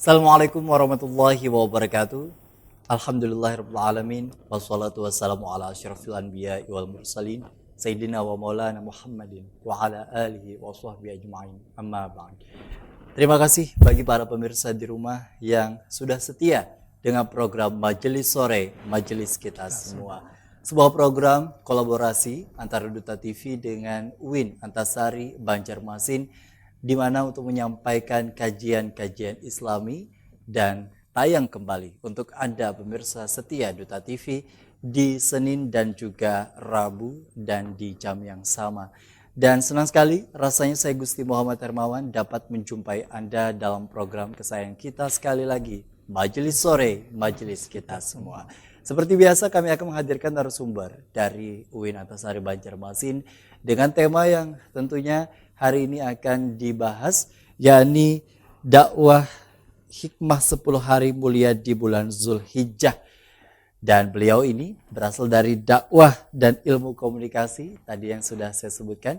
Assalamualaikum warahmatullahi wabarakatuh. Alhamdulillahirabbil alamin wassalatu wassalamu ala asyrafil anbiya'i wal mursalin sayyidina wa maulana Muhammadin wa ala alihi wa sahbihi ajma'in. Amma ba'd. Terima kasih bagi para pemirsa di rumah yang sudah setia dengan program Majelis Sore, Majelis Kita Semua. Sebuah program kolaborasi antara Duta TV dengan UIN Antasari Banjarmasin, di mana untuk menyampaikan kajian-kajian Islami dan tayang kembali untuk Anda pemirsa setia Duta TV di Senin dan juga Rabu dan di jam yang sama. Dan senang sekali rasanya saya Gusti Muhammad Hermawan dapat menjumpai Anda dalam program kesayangan kita sekali lagi, Majelis Sore, Majelis Kita Semua. Seperti biasa kami akan menghadirkan narasumber dari UIN Antasari Banjarmasin dengan tema yang tentunya hari ini akan dibahas, yakni dakwah hikmah 10 hari mulia di bulan Zulhijjah. Dan beliau ini berasal dari dakwah dan ilmu komunikasi tadi yang sudah saya sebutkan,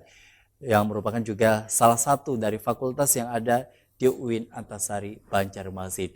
yang merupakan juga salah satu dari fakultas yang ada di UIN Antasari Banjarmasin.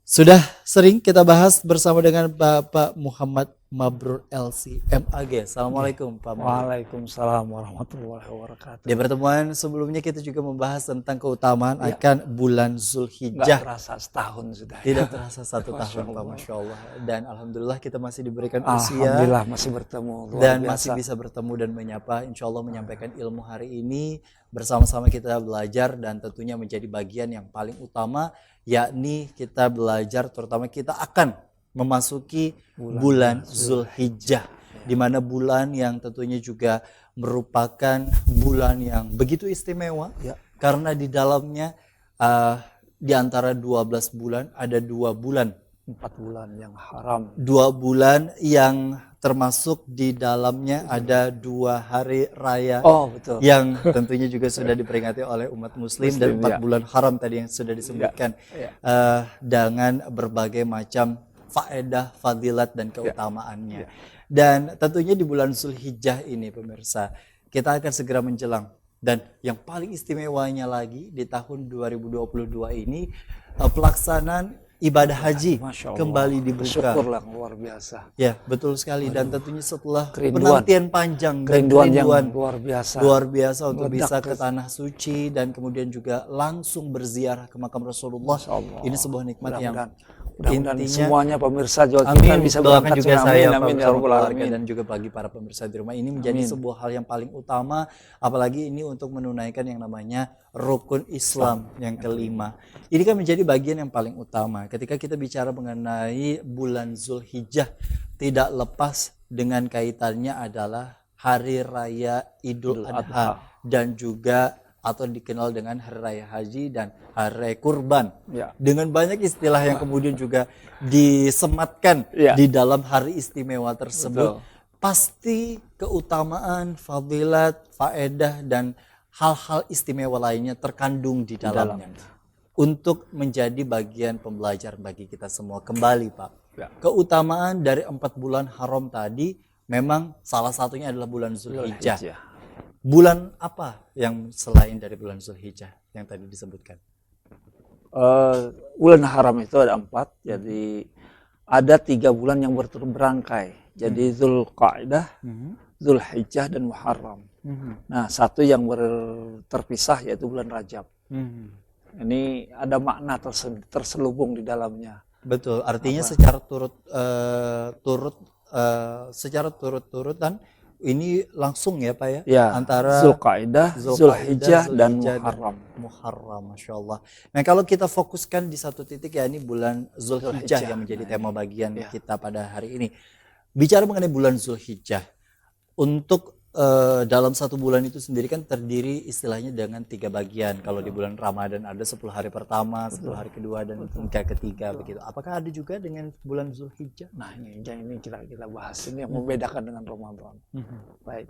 Sudah sering kita bahas bersama dengan Bapak Muhammad Mabrur LC MAG. Assalamualaikum Pak Mabrur. Waalaikumsalam warahmatullahi wabarakatuh. Di pertemuan sebelumnya kita juga membahas tentang keutamaan akan bulan Zulhijjah. Nggak terasa setahun sudah. Tidak terasa 1 tahun Pak, Masya Allah. Dan Alhamdulillah kita masih diberikan usia. Alhamdulillah masih bertemu. Dan masih bisa bertemu dan menyapa. Insya Allah menyampaikan ilmu hari ini. Bersama-sama kita belajar dan tentunya menjadi bagian yang paling utama, yakni kita belajar terutama kita akan memasuki bulan Zulhijjah, di mana bulan yang tentunya juga merupakan bulan yang begitu istimewa karena di dalamnya di antara 12 bulan ada 2 bulan, 4 bulan yang haram, 2 bulan yang termasuk di dalamnya ada 2 hari raya betul. yang tentunya juga sudah diperingati oleh umat muslim dan 4 bulan haram tadi yang sudah disebutkan dengan berbagai macam faedah, fadilat dan keutamaannya. Dan tentunya di bulan Zulhijjah ini pemirsa, kita akan segera menjelang. Dan yang paling istimewanya lagi di tahun 2022 ini pelaksanaan ibadah haji kembali dibuka. Syukurlah, luar biasa. Ya, betul sekali. Dan tentunya setelah Kerinduan. penantian panjang dan Kerinduan yang luar biasa. Luar biasa untuk Meledak bisa ke tanah suci dan kemudian juga langsung berziarah ke makam Rasulullah. Ini sebuah nikmat yang mudah-mudahan intinya semuanya pemirsa juga amin, kita bisa doakan berangkat juga saya amin ya rabbal alamin. Dan juga bagi para pemirsa di rumah ini menjadi sebuah hal yang paling utama, apalagi ini untuk menunaikan yang namanya rukun Islam yang kelima. Ini kan menjadi bagian yang paling utama ketika kita bicara mengenai bulan Zulhijjah, tidak lepas dengan kaitannya adalah hari raya Idul Adha dan juga atau dikenal dengan hari raya haji dan hari raya kurban, dengan banyak istilah yang kemudian juga disematkan di dalam hari istimewa tersebut. Pasti keutamaan, fadilat, faedah dan hal-hal istimewa lainnya terkandung di dalamnya untuk menjadi bagian pembelajar bagi kita semua. Kembali Pak, keutamaan dari 4 bulan haram tadi memang salah satunya adalah bulan Zulhijjah. Bulan apa yang selain dari bulan Zulhijjah yang tadi disebutkan? Bulan haram itu ada 4, jadi ada 3 bulan yang berangkai. Jadi Zulqa'dah, Zulhijjah dan Muharram. Nah, satu yang terpisah yaitu bulan Rajab. Ini ada makna terselubung di dalamnya. Betul, artinya secara turut-turutan ini langsung ya Pak ya, antara Zulqa'dah, Zulhijjah dan Muharram. Masya Allah. Nah kalau kita fokuskan di satu titik ya, ini bulan Zulhijjah yang menjadi tema bagian kita pada hari ini. Bicara mengenai bulan Zulhijjah, untuk dalam 1 bulan itu sendiri kan terdiri istilahnya dengan 3 bagian. Kalau di bulan Ramadan ada 10 hari pertama, 10 hari kedua dan hingga ketiga begitu. Apakah ada juga dengan bulan Zulhijjah? Nah ini kita bahas ini yang membedakan dengan Ramadan. Baik,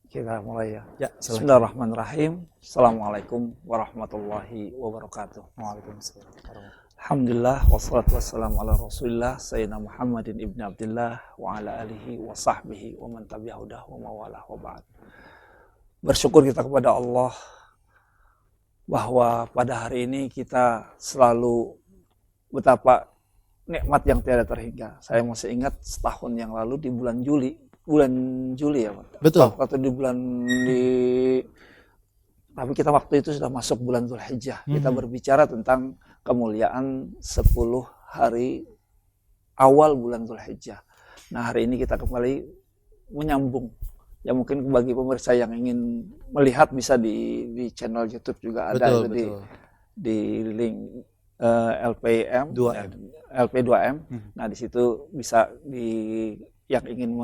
kita mulai ya. Bismillahirrahmanirrahim. Assalamualaikum warahmatullahi wabarakatuh. Waalaikumsalam. Alhamdulillah wassalatu wassalamu ala Rasulillah Sayyidina Muhammadin ibn Abdillah wa ala alihi wa sahbihi wa man tabi'ahu wa mawalah wa ba'd. Bersyukur kita kepada Allah bahwa pada hari ini kita selalu betapa nikmat yang tiada terhingga. Saya masih ingat setahun yang lalu di bulan Juli ya Pak. Betul. Waktu di bulan di tapi kita waktu itu sudah masuk bulan Dzulhijjah. Kita berbicara tentang kemuliaan 10 hari awal bulan Dzulhijjah. Nah, hari ini kita kembali menyambung. Ya mungkin bagi pemirsa yang ingin melihat bisa di channel YouTube juga ada Betul. di link LPM 2M. LP2M. Nah, di situ bisa yang ingin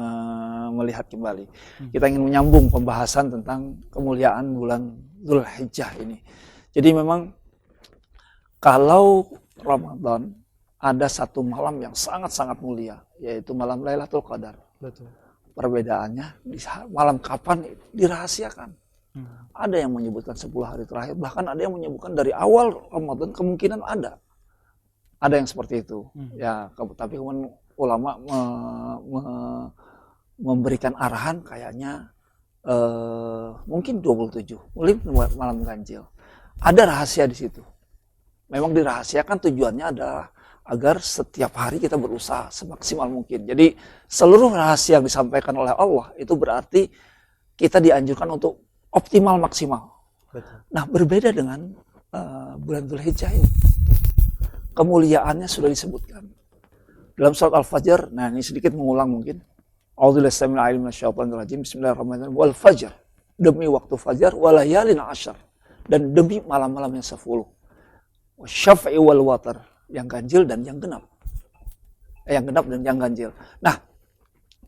melihat kembali. Kita ingin menyambung pembahasan tentang kemuliaan bulan Dzulhijjah ini. Jadi memang kalau Ramadan ada satu malam yang sangat-sangat mulia, yaitu malam Lailatul Qadar. Betul. Perbedaannya di malam kapan dirahasiakan. Ada yang menyebutkan 10 hari terakhir, bahkan ada yang menyebutkan dari awal Ramadan, kemungkinan ada. Ada yang seperti itu. Ya, tapi kemudian ulama memberikan arahan kayaknya mungkin 27, mungkin malam ganjil. Ada rahasia di situ. Memang dirahasiakan, tujuannya adalah agar setiap hari kita berusaha semaksimal mungkin. Jadi seluruh rahasia yang disampaikan oleh Allah itu berarti kita dianjurkan untuk optimal maksimal. Betul. Nah, berbeda dengan bulan Dzulhijjah ini. Kemuliaannya sudah disebutkan. Dalam surat Al-Fajr, nah ini sedikit mengulang mungkin. Bismillahirrahmanirrahim. Wal fajr, demi waktu fajar, walayalin ashar, dan demi malam-malam yang 10. Wasyaf'i wal watar, yang ganjil dan yang genap. Yang genap dan yang ganjil. Nah,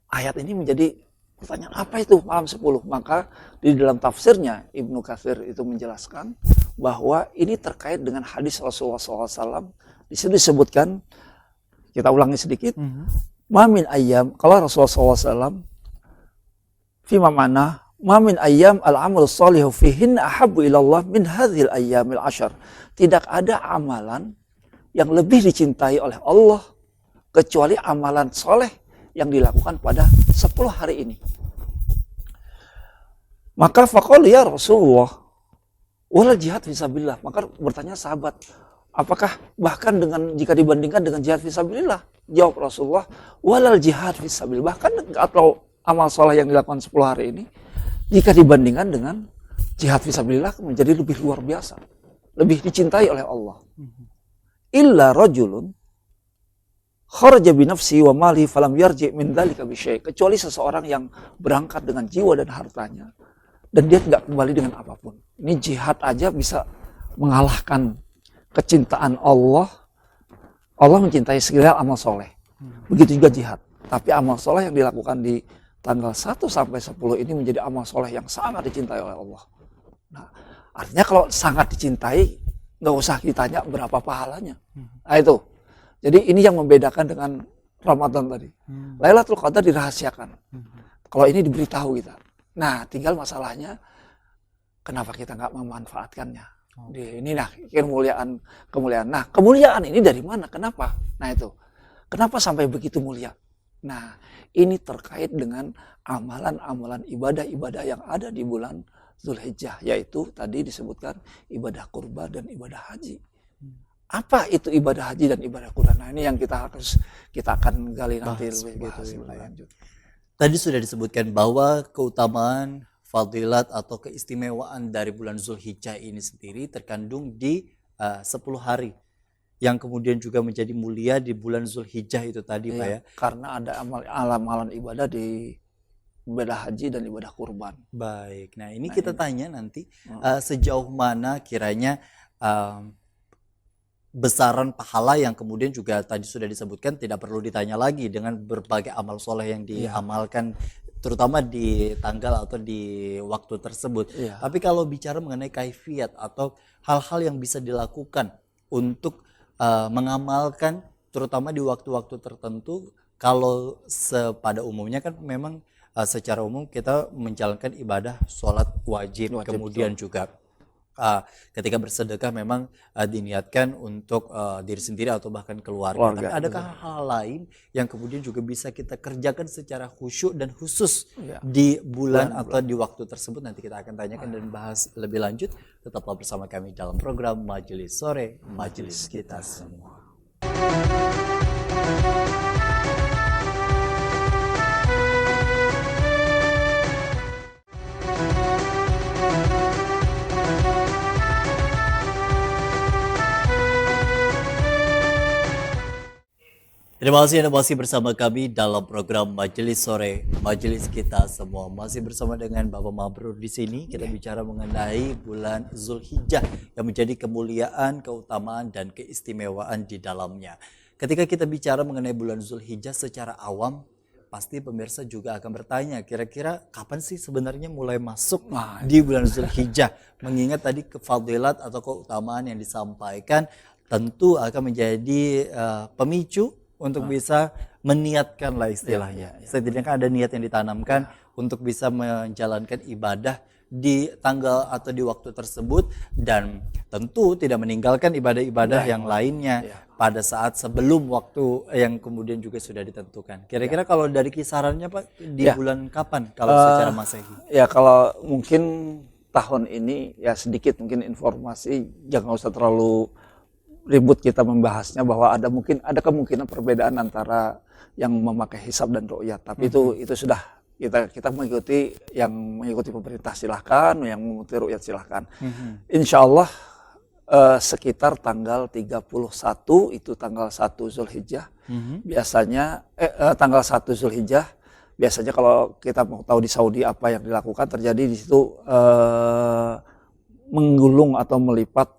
ayat ini menjadi pertanyaan, apa itu malam 10? Maka di dalam tafsirnya Ibnu Katsir itu menjelaskan bahwa ini terkait dengan hadis Rasulullah SAW. Di sini disebutkan, kita ulangi sedikit. Mamin ayyam, kalau Rasulullah SAW fima mana mamin ayyam al-amal salihu fihin ahabbu ilallah min hadhil ayyamil ashar. Tidak ada amalan yang lebih dicintai oleh Allah kecuali amalan soleh yang dilakukan pada 10 hari ini. Maka faqala ya Rasulullah wala jihad fisabilillah. Maka bertanya sahabat, apakah bahkan jika dibandingkan dengan jihad fisabilillah? Jawab Rasulullah, walal jihad fisabilillah. Bahkan atau amal soleh yang dilakukan 10 hari ini, jika dibandingkan dengan jihad fisabilillah menjadi lebih luar biasa, lebih dicintai oleh Allah. Illa rajulun kharaja bi nafsi wa mali falam yarji min dzalika bi syai'. Kecuali seseorang yang berangkat dengan jiwa dan hartanya dan dia tidak kembali dengan apapun. Ini jihad aja bisa mengalahkan kecintaan Allah. Allah mencintai segala amal soleh. Begitu juga jihad. Tapi amal soleh yang dilakukan di tanggal 1 sampai 10 ini menjadi amal soleh yang sangat dicintai oleh Allah. Nah, artinya kalau sangat dicintai, nggak usah ditanya berapa pahalanya. Nah itu. Jadi ini yang membedakan dengan Ramadan tadi. Lailatul Qadar dirahasiakan. Kalau ini diberitahu kita. Nah, tinggal masalahnya kenapa kita nggak memanfaatkannya. Ini nah kemuliaan. Nah, kemuliaan ini dari mana? Kenapa? Nah itu. Kenapa sampai begitu mulia? Nah, ini terkait dengan amalan-amalan ibadah-ibadah yang ada di bulan Dzulhijjah, yaitu tadi disebutkan ibadah kurban dan ibadah haji. Apa itu ibadah haji dan ibadah kurban? Nah, ini yang kita akan gali nanti lebih lanjut. Tadi sudah disebutkan bahwa keutamaan, fadilat atau keistimewaan dari bulan Dzulhijjah ini sendiri terkandung di 10 hari yang kemudian juga menjadi mulia di bulan Dzulhijjah itu tadi, Pak ya. Karena ada amalan ibadah di ibadah haji dan ibadah kurban. Baik. Nah, ini kita tanya nanti sejauh mana kiranya besaran pahala yang kemudian juga tadi sudah disebutkan tidak perlu ditanya lagi dengan berbagai amal soleh yang diamalkan terutama di tanggal atau di waktu tersebut. Tapi kalau bicara mengenai kaifiat atau hal-hal yang bisa dilakukan untuk mengamalkan terutama di waktu-waktu tertentu, kalau pada umumnya kan memang secara umum kita menjalankan ibadah sholat wajib kemudian betul. Juga ketika bersedekah memang diniatkan untuk diri sendiri atau bahkan keluarga. Tapi adakah hal lain yang kemudian juga bisa kita kerjakan secara khusyuk dan khusus di bulan atau di waktu tersebut? Nanti kita akan tanyakan dan bahas lebih lanjut. Tetaplah bersama kami dalam program Majelis Sore, Majelis Kita Semua. Terima kasih Anda masih bersama kami dalam program Majelis Sore, Majelis Kita Semua. Masih bersama dengan Bapak Mabrur di sini. Kita bicara mengenai bulan Zulhijjah yang menjadi kemuliaan, keutamaan, dan keistimewaan di dalamnya. Ketika kita bicara mengenai bulan Zulhijjah secara awam, pasti pemirsa juga akan bertanya, kira-kira kapan sih sebenarnya mulai masuk di bulan Zulhijjah? Mengingat tadi kefadilat atau keutamaan yang disampaikan tentu akan menjadi pemicu untuk bisa meniatkan lah istilahnya. Setidaknya ada niat yang ditanamkan untuk bisa menjalankan ibadah di tanggal atau di waktu tersebut, dan tentu tidak meninggalkan ibadah-ibadah yang lainnya pada saat sebelum waktu yang kemudian juga sudah ditentukan. Kira-kira kalau dari kisarannya Pak di bulan kapan kalau secara Masehi? Ya kalau mungkin tahun ini ya sedikit mungkin informasi, jangan usah terlalu ribut kita membahasnya, bahwa ada kemungkinan perbedaan antara yang memakai hisab dan ru'yat, tapi itu sudah kita mengikuti yang mengikuti pemerintah silahkan, yang mengikuti ru'yat silahkan. Insya Allah sekitar tanggal 31 itu tanggal 1 Zulhijjah. Biasanya tanggal 1 Zulhijjah biasanya kalau kita mau tahu di Saudi apa yang dilakukan, terjadi di situ menggulung atau melipat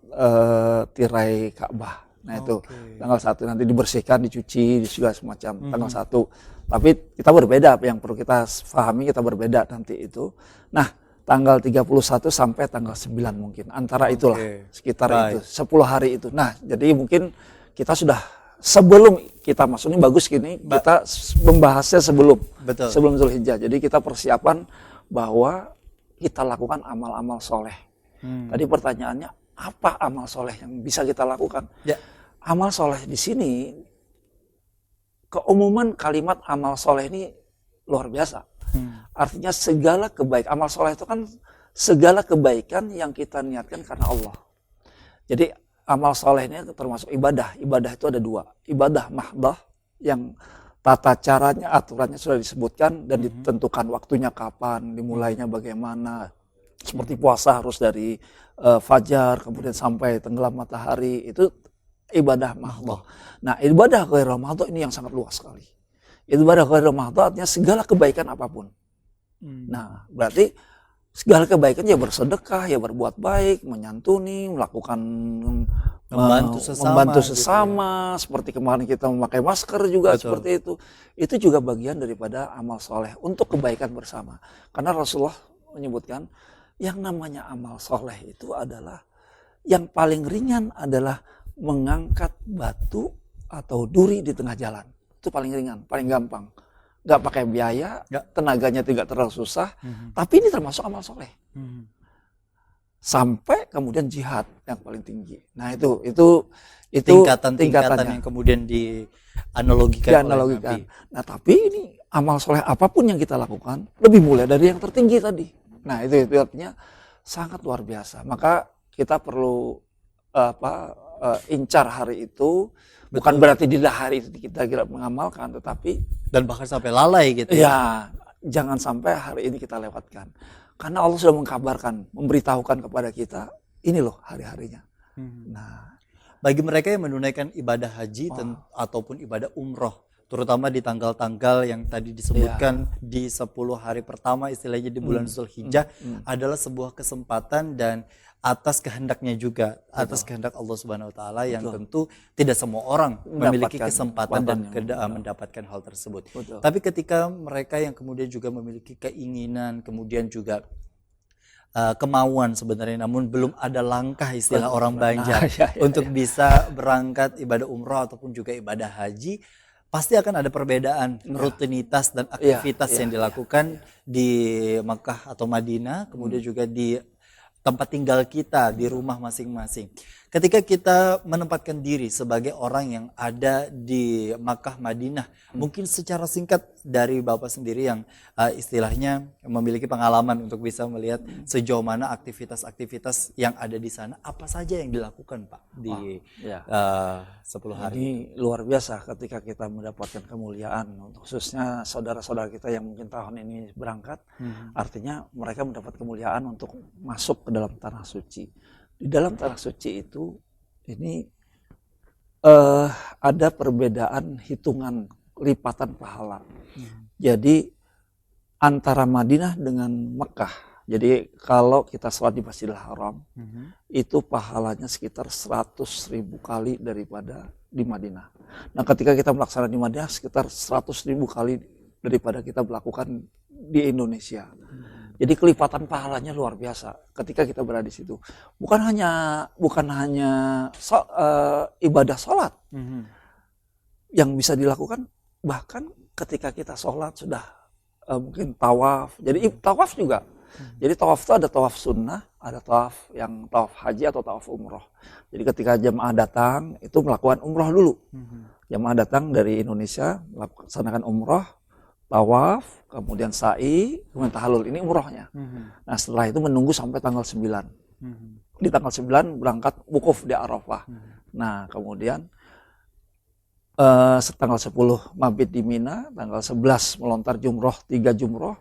tirai Ka'bah. Nah itu tanggal 1 nanti dibersihkan, dicuci, juga semacam tanggal 1. Tapi kita berbeda, yang perlu kita pahami kita berbeda nanti itu. Nah tanggal 31 sampai tanggal 9 mungkin, antara itulah sekitar itu 10 hari itu. Nah jadi mungkin kita sudah sebelum kita masuk, ini bagus gini, kita membahasnya sebelum Zulhijjah. Jadi kita persiapan bahwa kita lakukan amal-amal soleh. Tadi pertanyaannya, apa amal soleh yang bisa kita lakukan? Amal soleh di sini, keumuman kalimat amal soleh ini luar biasa. Artinya segala kebaikan. Amal soleh itu kan segala kebaikan yang kita niatkan karena Allah. Jadi amal soleh ini termasuk ibadah. Ibadah itu ada dua. Ibadah mahdah yang tata caranya, aturannya sudah disebutkan dan ditentukan waktunya kapan, dimulainya bagaimana. Seperti puasa harus dari fajar kemudian sampai tenggelam matahari, itu ibadah mahdoh. Nah ibadah ghairu mahdoh ini yang sangat luas sekali. Ibadah ghairu mahdoh artinya segala kebaikan apapun. Nah berarti segala kebaikan ya bersedekah, ya berbuat baik, menyantuni, melakukan membantu sesama, seperti kemarin kita memakai masker juga seperti itu. Itu juga bagian daripada amal soleh untuk kebaikan bersama. Karena Rasulullah menyebutkan yang namanya amal soleh itu adalah yang paling ringan adalah mengangkat batu atau duri di tengah jalan. Itu paling ringan, paling gampang. Gak pakai biaya, tenaganya tidak terlalu susah, tapi ini termasuk amal soleh. Sampai kemudian jihad yang paling tinggi. Nah itu tingkatan yang kemudian dianalogikan. Nah tapi ini amal soleh apapun yang kita lakukan lebih mulia dari yang tertinggi tadi. Nah itu artinya sangat luar biasa. Maka kita perlu incar hari itu. Bukan berarti di hari itu kita mengamalkan, tetapi dan bahkan sampai lalai gitu. Ya, jangan sampai hari ini kita lewatkan. Karena Allah sudah mengkabarkan, memberitahukan kepada kita, ini loh hari-harinya. Nah, bagi mereka yang menunaikan ibadah haji ataupun ibadah umroh, terutama di tanggal-tanggal yang tadi disebutkan di 10 hari pertama istilahnya di bulan Zulhijjah, adalah sebuah kesempatan dan atas kehendaknya juga, atas kehendak Allah Subhanahu wa taala yang tentu tidak semua orang memiliki kesempatan dan mendapatkan hal tersebut. Tapi ketika mereka yang kemudian juga memiliki keinginan, kemudian juga kemauan sebenarnya, namun belum ada langkah istilah orang Banjar untuk bisa berangkat ibadah umroh ataupun juga ibadah haji, pasti akan ada perbedaan rutinitas dan aktivitas yang dilakukan di Makkah atau Madinah, kemudian juga di tempat tinggal kita di rumah masing-masing. Ketika kita menempatkan diri sebagai orang yang ada di Makkah Madinah, mungkin secara singkat dari Bapak sendiri yang istilahnya memiliki pengalaman untuk bisa melihat sejauh mana aktivitas-aktivitas yang ada di sana, apa saja yang dilakukan Pak di 10 hari? Ini luar biasa ketika kita mendapatkan kemuliaan, khususnya saudara-saudara kita yang mungkin tahun ini berangkat, artinya mereka mendapat kemuliaan untuk masuk ke dalam tanah suci. Di dalam tanah suci itu ini ada perbedaan hitungan lipatan pahala. Jadi antara Madinah dengan Mekah. Jadi kalau kita sholat di Masjidil Haram, itu pahalanya sekitar 100.000 kali daripada di Madinah. Nah ketika kita melaksanakan di Madinah sekitar 100.000 kali daripada kita melakukan di Indonesia. Jadi kelipatan pahalanya luar biasa ketika kita berada di situ. Bukan hanya ibadah sholat yang bisa dilakukan, bahkan ketika kita sholat sudah mungkin tawaf. Jadi tawaf juga. Jadi tawaf itu ada tawaf sunnah, ada tawaf yang tawaf haji atau tawaf umroh. Jadi ketika jemaah datang itu melakukan umroh dulu. Jemaah datang dari Indonesia melaksanakan umroh, tawaf, kemudian sa'i, kemudian tahallul. Ini umrohnya. Nah setelah itu menunggu sampai tanggal 9. Di tanggal 9 berangkat wukuf di Arafah. Nah kemudian tanggal 10 mabit di Mina, tanggal 11 melontar jumroh, 3 jumroh,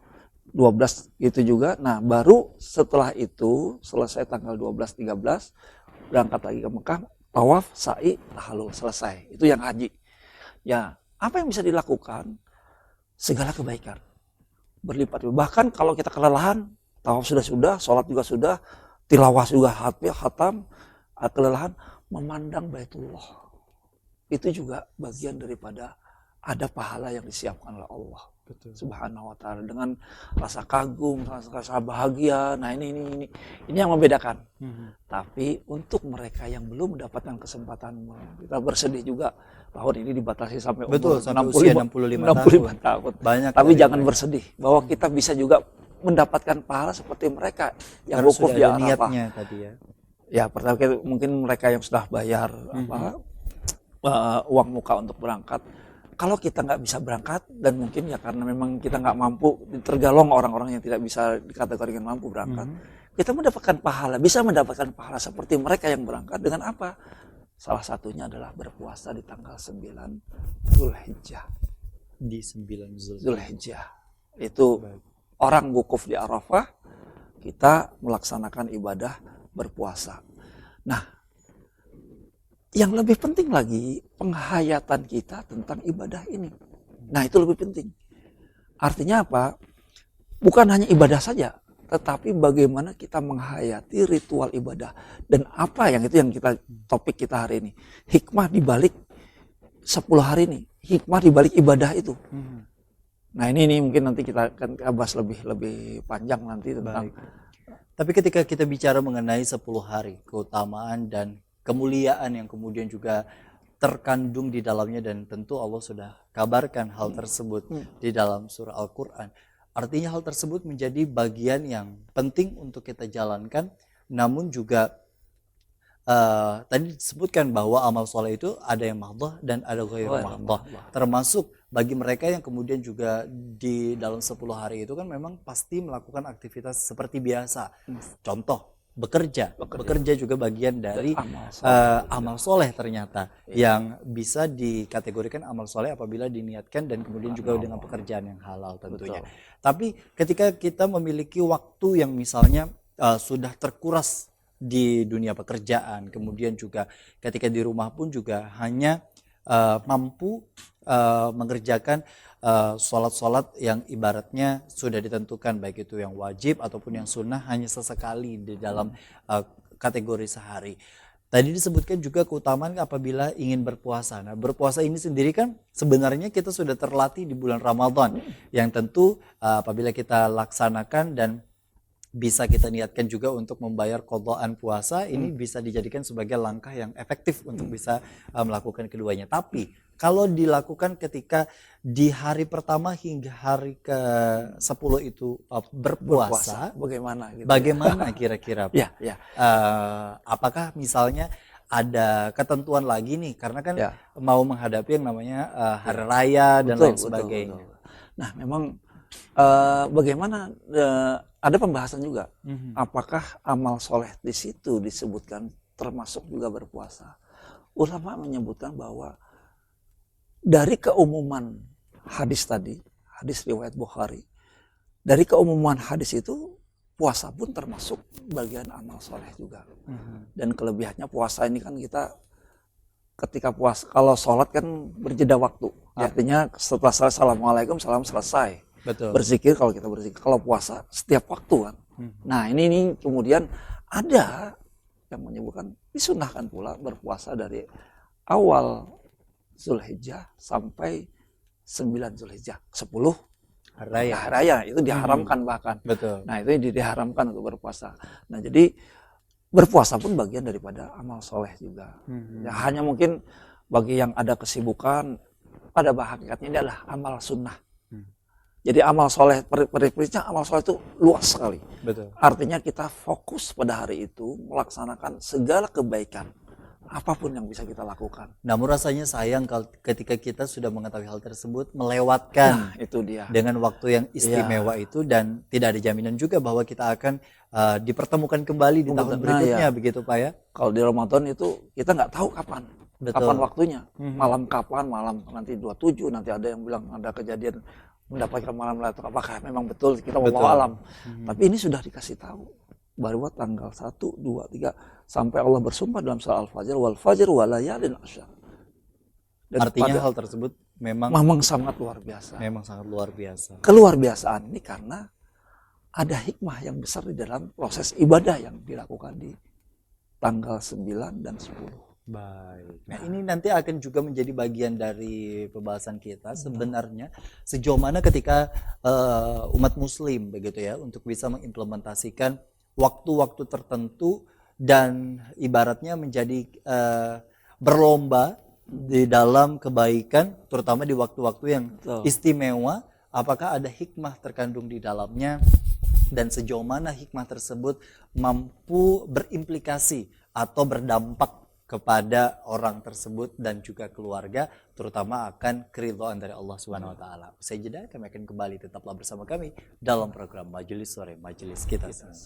12 itu juga. Nah baru setelah itu selesai tanggal 12-13 berangkat lagi ke Mekah, tawaf, sa'i, tahallul, selesai. Itu yang haji. Ya apa yang bisa dilakukan? Segala kebaikan berlipat. Bahkan kalau kita kelelahan, tawaf sudah, sholat juga sudah, tilawah juga khatam, kelelahan, memandang Baitullah. Itu juga bagian daripada ada pahala yang disiapkan oleh Allah. Betul. Subhanahu wa ta'ala, dengan rasa kagum, rasa bahagia. Nah ini yang membedakan. Tapi untuk mereka yang belum mendapatkan kesempatan, kita bersedih juga tahun ini dibatasi sampai umur 65 tahun. Banyak. Tapi jangan bersedih bahwa kita bisa juga mendapatkan pahala seperti mereka yang wukuf di Arafah. Tadi ya. Ya pertama mungkin mereka yang sudah bayar uang muka untuk berangkat. Kalau kita nggak bisa berangkat, dan mungkin ya karena memang kita nggak mampu, tergolong orang-orang yang tidak bisa dikategorikan mampu berangkat, kita mendapatkan pahala, bisa mendapatkan pahala seperti mereka yang berangkat dengan apa? Salah satunya adalah berpuasa di tanggal 9 Zulhijjah. Di 9 Zulhijjah. Itu orang wukuf di Arafah, kita melaksanakan ibadah berpuasa. Nah, yang lebih penting lagi, penghayatan kita tentang ibadah ini. Nah itu lebih penting. Artinya apa? Bukan hanya ibadah saja, tetapi bagaimana kita menghayati ritual ibadah. Dan apa yang itu yang kita topik kita hari ini. Hikmah dibalik 10 hari ini. Hikmah dibalik ibadah itu. Nah ini mungkin nanti kita akan bahas lebih panjang nanti tentang. Tapi ketika kita bicara mengenai 10 hari, keutamaan dan kemuliaan yang kemudian juga terkandung di dalamnya, dan tentu Allah sudah kabarkan hal tersebut di dalam surah Al-Quran. Artinya hal tersebut menjadi bagian yang penting untuk kita jalankan, namun juga tadi disebutkan bahwa amal soleh itu ada yang mahdhah dan ada ghairu mahdhah. Termasuk bagi mereka yang kemudian juga di dalam 10 hari itu kan memang pasti melakukan aktivitas seperti biasa. Contoh, bekerja juga bagian dari amal soleh ternyata, yang bisa dikategorikan amal soleh apabila diniatkan dan kemudian juga dengan pekerjaan yang halal tentunya. Tapi ketika kita memiliki waktu yang misalnya sudah terkuras di dunia pekerjaan, kemudian juga ketika di rumah pun juga hanya mampu mengerjakan sholat-sholat yang ibaratnya sudah ditentukan, baik itu yang wajib ataupun yang sunnah, hanya sesekali di dalam kategori sehari. Tadi disebutkan juga keutamaan apabila ingin berpuasa. Nah, berpuasa ini sendiri kan sebenarnya kita sudah terlatih di bulan Ramadan, yang tentu apabila kita laksanakan dan bisa kita niatkan juga untuk membayar qadhaan puasa, ini bisa dijadikan sebagai langkah yang efektif untuk bisa melakukan keduanya. Tapi Kalau dilakukan ketika di hari pertama hingga hari ke-10 itu berpuasa, bagaimana gitu? bagaimana kira-kira Pak? Ya, ya, Apakah misalnya ada ketentuan lagi nih, karena kan ya. mau menghadapi yang namanya hari raya dan lain sebagainya. Betul. Nah, memang bagaimana ada pembahasan juga. Apakah amal soleh di situ disebutkan termasuk juga berpuasa? Ulama menyebutkan bahwa dari keumuman hadis tadi, hadis riwayat Bukhari, dari keumuman hadis itu puasa pun termasuk bagian amal soleh juga. Dan kelebihannya puasa ini kan kita ketika puasa, kalau sholat kan berjeda waktu. Artinya setelah assalamualaikum, salam selesai. Betul. Berzikir kalau kita berzikir. Kalau puasa setiap waktu kan. Nah ini kemudian ada yang menyebutkan disunahkan pula berpuasa dari awal Zulhijjah sampai 9 Zulhijjah, 10 Hari raya. raya itu diharamkan bahkan. Betul. Nah itu diharamkan untuk berpuasa. Nah jadi berpuasa pun bagian daripada amal soleh juga. Ya, hanya mungkin bagi yang ada kesibukan, pada hakikatnya ini adalah amal sunnah. Jadi amal soleh, perinsipnya amal soleh itu luas sekali. Betul. Artinya kita fokus pada hari itu melaksanakan segala kebaikan. Apapun yang bisa kita lakukan. Namun rasanya sayang kalau ketika kita sudah mengetahui hal tersebut, melewatkan Itu dia. dengan waktu yang istimewa itu, dan tidak ada jaminan juga bahwa kita akan dipertemukan kembali di tahun berikutnya, begitu Pak ya? Kalau di Ramadan itu kita nggak tahu kapan. Betul. Kapan waktunya. Malam kapan, malam nanti 27, nanti ada yang bilang ada kejadian mendapatkan malam Lailatul, apakah memang betul, kita mau alam. Tapi ini sudah dikasih tahu. Baru tanggal 1, 2, 3 sampai Allah bersumpah dalam surah Al-Fajr, wal fajr wa layalin asyar. Artinya hal tersebut memang sangat luar biasa. Memang sangat luar biasa. Keluar biasaan ini karena ada hikmah yang besar di dalam proses ibadah yang dilakukan di tanggal 9 dan 10. Baik. Nah, ini nanti akan juga menjadi bagian dari pembahasan kita sebenarnya sejauh mana ketika umat muslim begitu ya untuk bisa mengimplementasikan waktu-waktu tertentu dan ibaratnya menjadi berlomba di dalam kebaikan, terutama di waktu-waktu yang istimewa. Apakah ada hikmah terkandung di dalamnya dan sejauh mana hikmah tersebut mampu berimplikasi atau berdampak kepada orang tersebut dan juga keluarga, terutama akan keridhaan dari Allah Subhanahu wa taala. Usai jeda kami akan kembali, tetaplah bersama kami dalam program Majelis Sore, Majelis kita semua.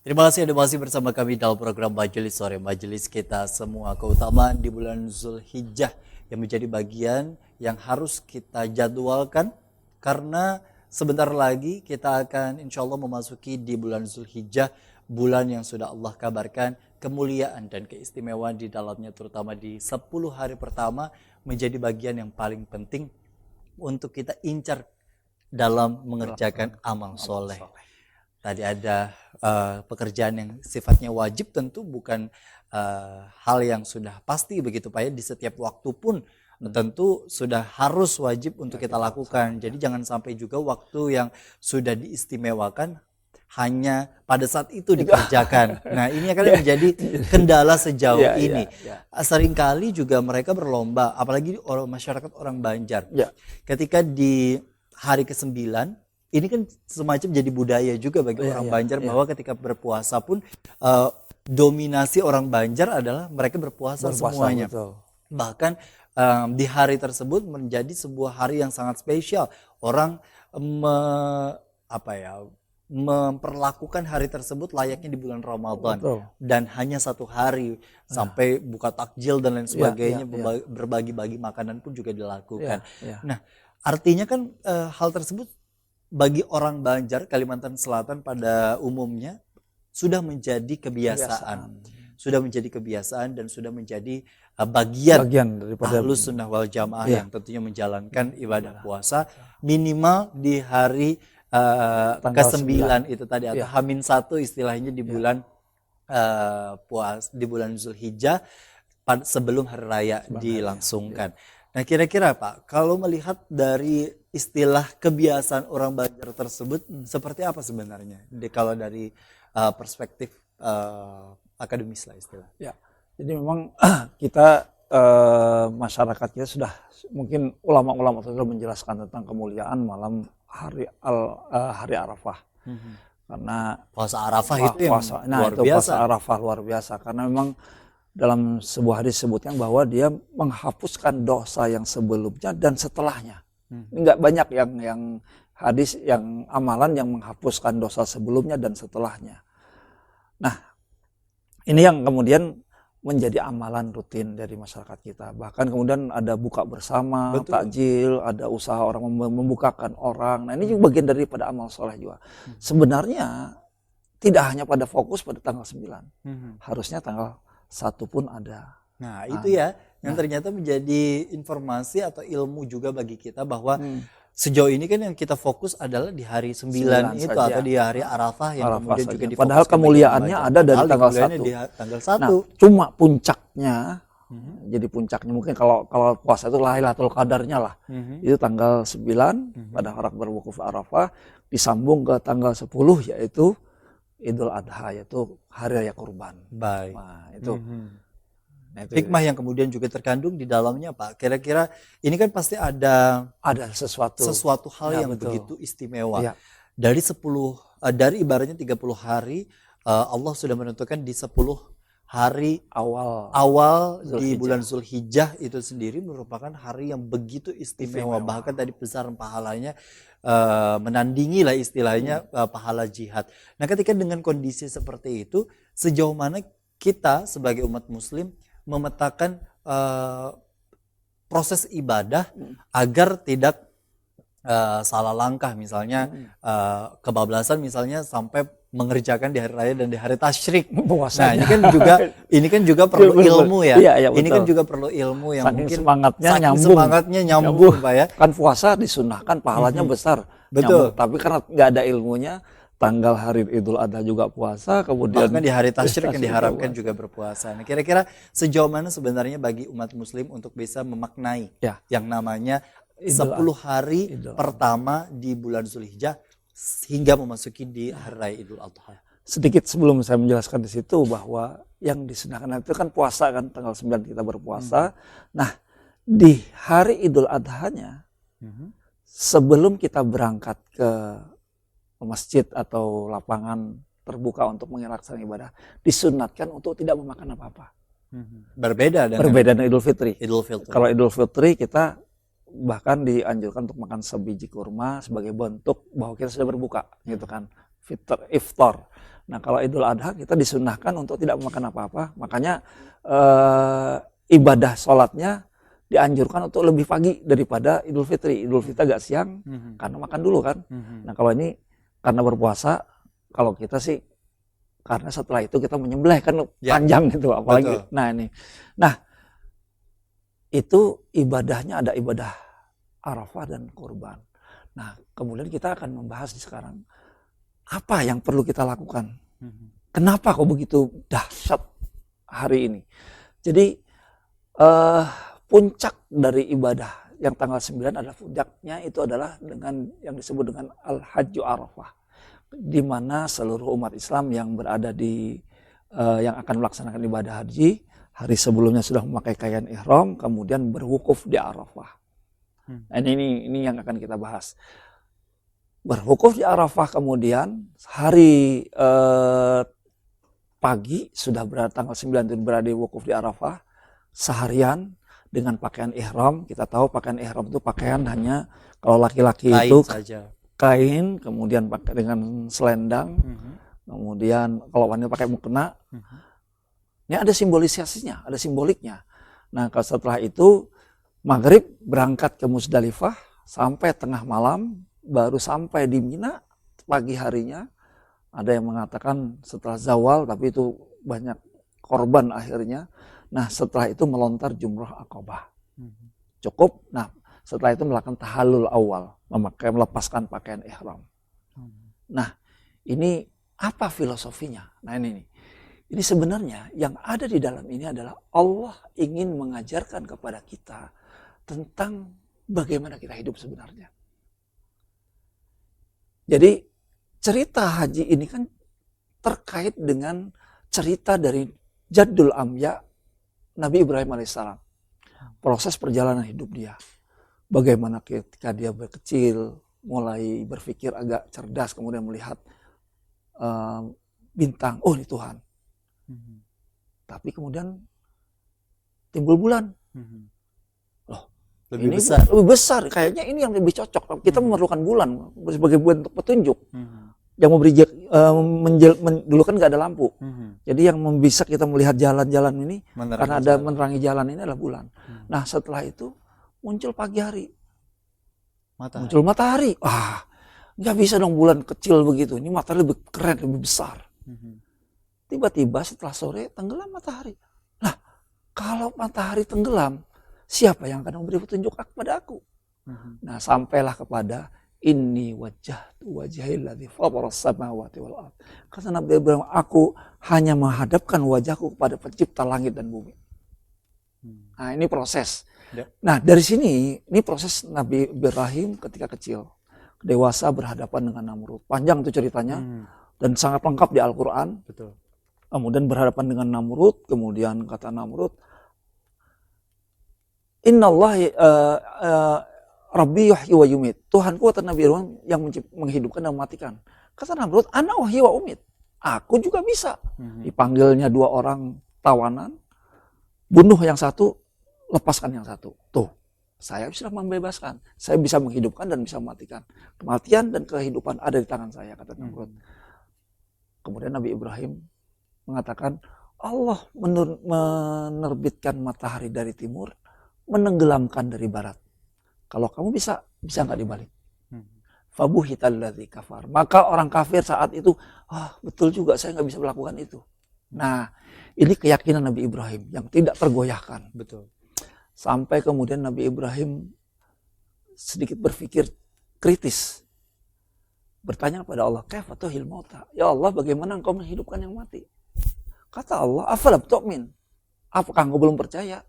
Terima kasih Anda masih bersama kami dalam program Majelis Sore, Majelis kita semua. Keutamaan di bulan Zulhijjah yang menjadi bagian yang harus kita jadwalkan, karena sebentar lagi kita akan insya Allah memasuki di bulan Zulhijjah, bulan yang sudah Allah kabarkan kemuliaan dan keistimewaan di dalamnya, terutama di 10 hari pertama menjadi bagian yang paling penting untuk kita incar dalam mengerjakan amal soleh. Tadi ada pekerjaan yang sifatnya wajib, tentu bukan hal yang sudah pasti begitu Pak ya, di setiap waktu pun tentu sudah harus wajib untuk kita lakukan. Jadi jangan sampai juga waktu yang sudah diistimewakan hanya pada saat itu dikerjakan. Nah ini akan menjadi kendala sejauh ini. Seringkali juga mereka berlomba, apalagi masyarakat orang Banjar. Ketika di hari ke-9, ini kan semacam jadi budaya juga bagi orang Banjar bahwa ketika berpuasa pun dominasi orang Banjar adalah mereka berpuasa semuanya. Betul. Bahkan di hari tersebut menjadi sebuah hari yang sangat spesial. Orang memperlakukan hari tersebut layaknya di bulan Ramadan. Betul. Dan hanya 1 hari sampai buka takjil dan lain sebagainya, berbagi-bagi makanan pun juga dilakukan. Nah, artinya kan hal tersebut bagi orang Banjar, Kalimantan Selatan pada umumnya sudah menjadi kebiasaan. Sudah menjadi kebiasaan dan sudah menjadi bagian daripada Ahlus Sunnah wal Jamaah yang tentunya menjalankan ibadah puasa minimal di hari ke-9 itu tadi, atau H-1 istilahnya di bulan di bulan Zulhijjah. sebelum hari raya Sebelum hari dilangsungkan. Nah, kira-kira Pak, kalau melihat dari istilah kebiasaan orang Banjar tersebut, seperti apa sebenarnya? Kalau dari perspektif akademis lah istilah. Ya, jadi memang kita masyarakatnya sudah, mungkin ulama-ulama sudah menjelaskan tentang kemuliaan malam hari Arafah. Karena Puasa Arafah itu yang luar itu biasa. puasa Arafah luar biasa, karena memang dalam sebuah hadis disebutkan bahwa dia menghapuskan dosa yang sebelumnya dan setelahnya. Enggak banyak yang hadis, yang amalan yang menghapuskan dosa sebelumnya dan setelahnya. Nah, ini yang kemudian menjadi amalan rutin dari masyarakat kita. Bahkan kemudian ada buka bersama, takjil, ada usaha orang membukakan orang. Nah, ini juga bagian daripada amal soleh juga. Sebenarnya tidak hanya pada fokus pada tanggal 9. Harusnya tanggal 1 pun ada. Nah, itu ya yang ternyata menjadi informasi atau ilmu juga bagi kita bahwa sejauh ini kan yang kita fokus adalah di hari 9 itu saja. atau di hari Arafah yang Arafah kemudian saja. juga difokuskan. Padahal kemuliaannya ada dari tanggal 1. Di tanggal 1. Nah, cuma puncaknya, jadi puncaknya mungkin kalau puasa itu Lailatul Qadarnya lah. Itu tanggal 9 pada hari berwukuf Arafah, disambung ke tanggal 10 yaitu Idul Adha, yaitu hari raya kurban. Baik. Nah, itu. Nah, itu hikmah yang kemudian juga terkandung di dalamnya Pak. Kira-kira ini kan pasti ada sesuatu hal ya, yang begitu istimewa. Ya. Dari dari ibaratnya 30 hari Allah sudah menentukan di 10 hari awal di bulan Zulhijjah itu sendiri merupakan hari yang begitu istimewa. Bahkan tadi besaran pahalanya menandingi lah istilahnya pahala jihad. Nah, ketika dengan kondisi seperti itu, sejauh mana kita sebagai umat muslim memetakan proses ibadah agar tidak salah langkah, misalnya kebablasan misalnya sampai mengerjakan di hari raya dan di hari tasyrik. Nah, ini kan juga perlu ilmu ya. Iya, ini kan juga perlu ilmu yang saking mungkin semangatnya nyambung Pak ya. Kan puasa disunahkan pahalanya besar. Betul. Tapi karena nggak ada ilmunya, tanggal hari Idul Adha juga puasa, kemudian bahkan di hari tasyrik yang diharapkan juga berpuasa. Nah, kira-kira sejauh mana sebenarnya bagi umat muslim untuk bisa memaknai yang namanya 10 hari pertama di bulan Zulhijjah hingga memasuki di hari raya Idul Adha. Sedikit sebelum saya menjelaskan di situ bahwa yang disunahkan itu kan puasa, kan tanggal 9 kita berpuasa. Nah, di hari Idul Adhanya sebelum kita berangkat ke masjid atau lapangan terbuka untuk melaksanakan ibadah, disunatkan untuk tidak memakan apa-apa. Berbeda dengan Idul Fitri. Kalau Idul Fitri kita bahkan dianjurkan untuk makan sebiji kurma sebagai bentuk bahwa kita sudah berbuka, gitu kan, iftar. Nah, kalau Idul Adha kita disunahkan untuk tidak memakan apa-apa. Makanya ibadah sholatnya dianjurkan untuk lebih pagi daripada Idul Fitri. Idul Fitri agak siang karena makan dulu kan. Nah, kalau ini karena berpuasa, kalau kita sih karena setelah itu kita menyembelih kan panjang gitu, apalagi. Betul. Nah, itu ibadahnya ada ibadah Arafah dan kurban. Nah, kemudian kita akan membahas di sekarang apa yang perlu kita lakukan. Kenapa kok begitu dahsyat hari ini? Jadi puncak dari ibadah yang tanggal 9 adalah puncaknya itu adalah dengan yang disebut dengan Al-Hajju Arafah, di mana seluruh umat Islam yang berada di yang akan melaksanakan ibadah haji hari sebelumnya sudah memakai kain ihram, kemudian berwukuf di Arafah. Nah, ini yang akan kita bahas. Berwukuf di Arafah, kemudian hari pagi sudah tanggal 9 itu berada di wukuf di Arafah seharian dengan pakaian ihram. Kita tahu pakaian ihram itu pakaian hanya kalau laki-laki itu kain, kemudian pakai dengan selendang, kemudian kalau wanita pakai mukena. Ini ada simbolisasinya, ada simboliknya. Nah, setelah itu maghrib berangkat ke Musdalifah sampai tengah malam, baru sampai di Mina pagi harinya. Ada yang mengatakan setelah zawal, tapi itu banyak korban akhirnya. Nah, setelah itu melontar jumrah Aqabah. Cukup. Nah, setelah itu melakukan tahallul awal, melepaskan pakaian ihram. Nah, ini apa filosofinya? Nah, ini nih. Ini sebenarnya yang ada di dalam ini adalah Allah ingin mengajarkan kepada kita tentang bagaimana kita hidup sebenarnya. Jadi cerita haji ini kan terkait dengan cerita dari Jaddul Amya Nabi Ibrahim alaihissalam. Proses perjalanan hidup dia. Bagaimana ketika dia berkecil, mulai berpikir agak cerdas, kemudian melihat bintang, oh ini Tuhan. Tapi kemudian timbul bulan. Loh, Lebih ini besar. lebih besar. Kayaknya ini yang lebih cocok. Kita memerlukan bulan sebagai bentuk petunjuk. Yang memberi dulu kan nggak ada lampu. Jadi yang bisa kita melihat jalan-jalan ini karena ada menerangi jalan ini adalah bulan. Nah setelah itu muncul pagi hari. Muncul matahari. Nggak bisa dong bulan kecil begitu. Ini matahari lebih keren, lebih besar. Tiba-tiba setelah sore tenggelam matahari. Nah, kalau matahari tenggelam, siapa yang akan memberi petunjuk kepada aku? Nah, sampailah kepada inni wajjahtu wajhilladzi fataras samawati wal ardh. Kata Nabi Ibrahim, aku hanya menghadapkan wajahku kepada pencipta langit dan bumi. Nah, ini proses. Nah, dari sini, ini proses Nabi Ibrahim ketika kecil. Dewasa berhadapan dengan Namrud. Panjang itu ceritanya. Dan sangat lengkap di Al-Quran. Betul. Kemudian berhadapan dengan Namrud, kemudian kata Namrud, Innallahi Rabbi yuhyi wa yumit. Tuhanku kata Nabi Ibrahim yang menghidupkan dan mematikan. Kata Namrud, ana uhyi wa umit. Aku juga bisa. Dipanggilnya dua orang tawanan, bunuh yang satu, lepaskan yang satu. Tuh, saya bisa membebaskan. Saya bisa menghidupkan dan bisa mematikan. Kematian dan kehidupan ada di tangan saya, kata Namrud. Kemudian Nabi Ibrahim mengatakan, Allah menerbitkan matahari dari timur, menenggelamkan dari barat. Kalau kamu bisa nggak dibalik? Fabuhital ladzi kafar. Maka orang kafir saat itu, betul juga saya nggak bisa melakukan itu. Nah, ini keyakinan Nabi Ibrahim yang tidak tergoyahkan. Betul. Sampai kemudian Nabi Ibrahim sedikit berpikir kritis. Bertanya kepada Allah, kaifa tuhil mauta? Ya Allah, bagaimana engkau menghidupkan yang mati? Kata Allah, afalam tu'min? Apakah engkau belum percaya?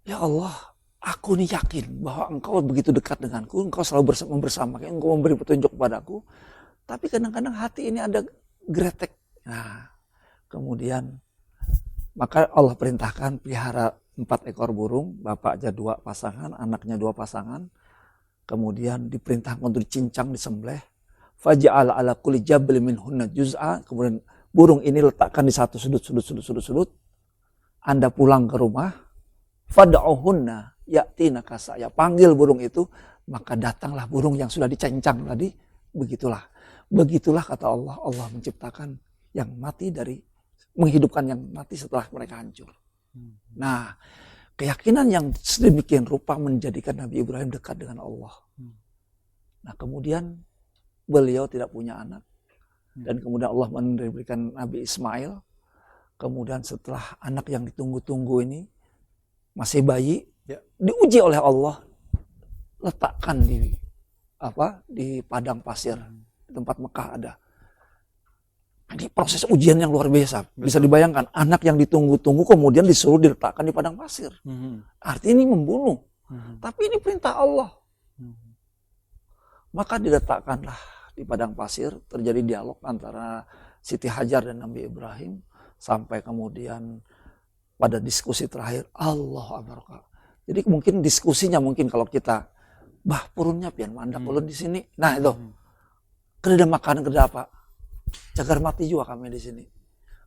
Ya Allah, aku ini yakin bahwa engkau begitu dekat denganku, engkau selalu bersamaku, engkau memberi petunjuk kepadaku. Tapi kadang-kadang hati ini ada gretek. Nah, kemudian maka Allah perintahkan pelihara 4 ekor burung, bapaknya 2 pasangan, anaknya 2 pasangan. Kemudian diperintahkan untuk dicincang, disembelih. Faja'ala ala kulli jabal minhunna juz'a. Kemudian burung ini letakkan di satu sudut. Anda pulang ke rumah, fad'uhunna ya'tina kasaya. Panggil burung itu, maka datanglah burung yang sudah dicincang tadi. Begitulah kata Allah. Allah menciptakan yang mati dari menghidupkan yang mati setelah mereka hancur. Nah, keyakinan yang sedemikian rupa menjadikan Nabi Ibrahim dekat dengan Allah. Nah, kemudian beliau tidak punya anak. Dan kemudian Allah memberikan Nabi Ismail. Kemudian setelah anak yang ditunggu-tunggu ini masih bayi, diuji oleh Allah, letakkan di padang pasir di tempat Mekah ada. Ini proses ujian yang luar biasa. Bisa dibayangkan, anak yang ditunggu-tunggu kemudian disuruh diletakkan di padang pasir. Artinya ini membunuh. Tapi ini perintah Allah. Maka diletakkanlah di padang pasir, terjadi dialog antara Siti Hajar dan Nabi Ibrahim. Sampai kemudian pada diskusi terakhir, Allah abaraka. Jadi mungkin diskusinya kalau kita, bah purunnya pian mandak ulun di sini. Nah itu, kereda makan, kereda apa? Cagar mati juga kami di sini.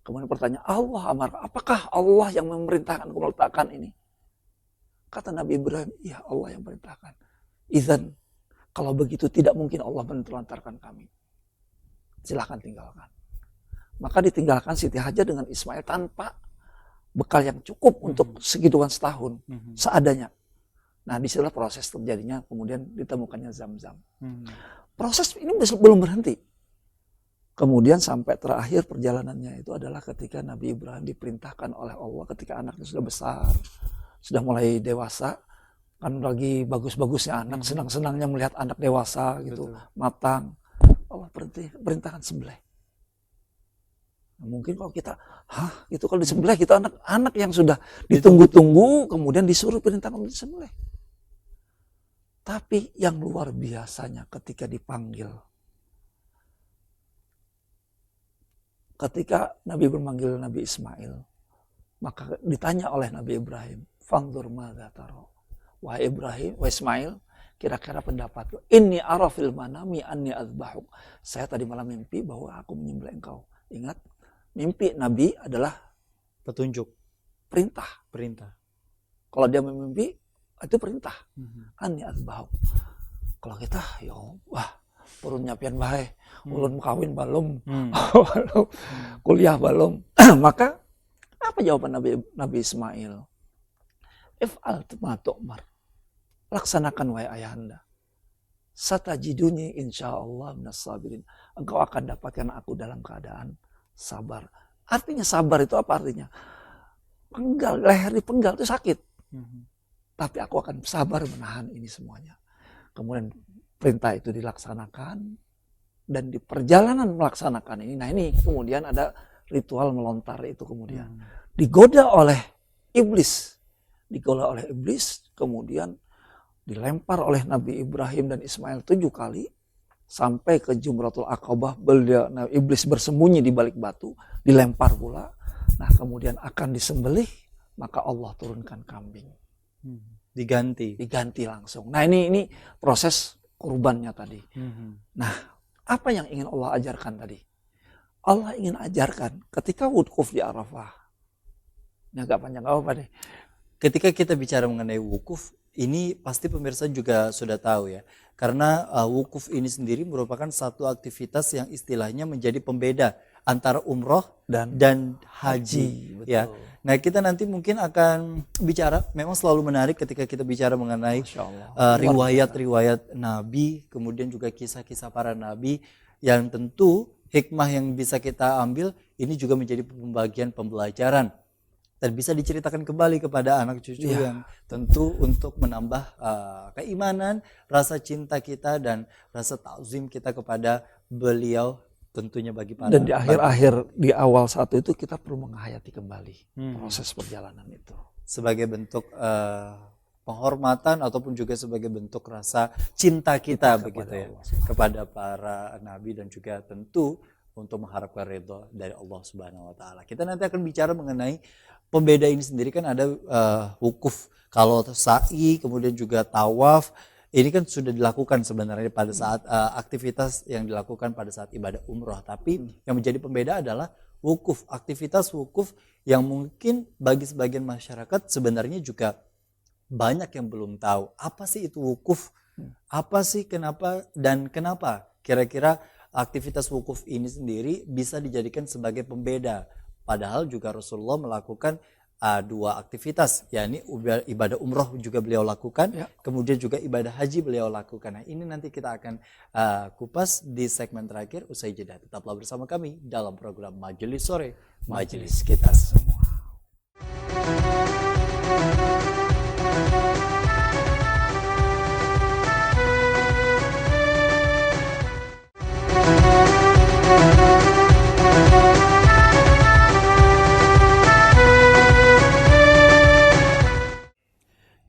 Kemudian pertanyaan, Allah amarka, apakah Allah yang memerintahkan aku meletakkan ini? Kata Nabi Ibrahim, iya Allah yang perintahkan. Izan, kalau begitu tidak mungkin Allah menelantarkan kami. Silahkan tinggalkan. Maka ditinggalkan Siti Hajar dengan Ismail tanpa bekal yang cukup untuk segiduan setahun, seadanya. Nah, disitulah proses terjadinya, kemudian ditemukannya Zam-Zam. Proses ini belum berhenti. Kemudian sampai terakhir perjalanannya itu adalah ketika Nabi Ibrahim diperintahkan oleh Allah ketika anaknya sudah besar, sudah mulai dewasa, kan lagi bagus-bagusnya anak, senang-senangnya melihat anak dewasa gitu, matang. Allah perintahkan sembelih. Nah, mungkin kalau kita, itu kalau disembelih kita anak-anak yang sudah ditunggu-tunggu, kemudian disuruh perintah untuk disembelih. Tapi yang luar biasanya ketika dipanggil, ketika Nabi memanggil Nabi Ismail, maka ditanya oleh Nabi Ibrahim, "Fanzur madza tara?" Wahai Ibrahim, wahai Ismail, kira-kira pendapat ini arafil manami anni azbahuk. Saya tadi malam mimpi bahwa aku menyembelih engkau. Ingat, mimpi Nabi adalah Petunjuk, perintah. Kalau dia mimpi, itu perintah. Anni azbahuk. Kalau kita, perun nyapian bae, ulun kawin belum, kuliah belum. Maka apa jawaban Nabi Ismail? If'al ma tu'mar. Laksanakan wahai ayahanda. Satajiduni insyaallah minas sabirin. Engkau akan dapatkan aku dalam keadaan sabar. Artinya sabar itu apa artinya? Penggal, leher dipenggal itu sakit. Tapi aku akan sabar menahan ini semuanya. Kemudian perintah itu dilaksanakan. Dan di perjalanan melaksanakan ini. Nah ini kemudian ada ritual melontar itu kemudian. Digoda oleh iblis. Kemudian dilempar oleh Nabi Ibrahim dan Ismail 7 kali. Sampai ke Jumratul Aqabah, iblis bersembunyi di balik batu, dilempar pula. Nah kemudian akan disembelih, maka Allah turunkan kambing. Diganti langsung. Nah ini proses kurbannya tadi. Nah apa yang ingin Allah ajarkan tadi? Allah ingin ajarkan ketika wukuf di Arafah. Ini agak panjang, apa deh? Ketika kita bicara mengenai wukuf, ini pasti pemirsa juga sudah tahu ya. Karena wukuf ini sendiri merupakan satu aktivitas yang istilahnya menjadi pembeda antara umroh dan haji. Ya. Nah kita nanti mungkin akan bicara, memang selalu menarik ketika kita bicara mengenai riwayat-riwayat Nabi, kemudian juga kisah-kisah para Nabi, yang tentu hikmah yang bisa kita ambil ini juga menjadi pembagian pembelajaran. Dan bisa diceritakan kembali kepada anak cucu yang tentu untuk menambah keimanan, rasa cinta kita dan rasa ta'zim kita kepada beliau tentunya bagi para. Dan di akhir-akhir di awal saat itu kita perlu menghayati kembali proses perjalanan itu. Sebagai bentuk penghormatan ataupun juga sebagai bentuk rasa cinta kita begitu ya kepada para nabi dan juga tentu untuk mengharapkan ridho dari Allah Subhanahu wa taala. Kita nanti akan bicara mengenai pembeda ini sendiri, kan ada wukuf. Kalau sa'i kemudian juga tawaf, ini kan sudah dilakukan sebenarnya pada saat aktivitas yang dilakukan pada saat ibadah umroh. Tapi yang menjadi pembeda adalah wukuf, aktivitas wukuf yang mungkin bagi sebagian masyarakat sebenarnya juga banyak yang belum tahu. Apa sih itu wukuf? Apa sih, kenapa dan kenapa kira-kira aktivitas wukuf ini sendiri bisa dijadikan sebagai pembeda. Padahal juga Rasulullah melakukan 2 aktivitas, yakni ibadah umroh juga beliau lakukan, kemudian juga ibadah haji beliau lakukan. Nah ini nanti kita akan kupas di segmen terakhir usai jeda. Tetaplah bersama kami dalam program Majelis Sore, Majelis Kita Semua.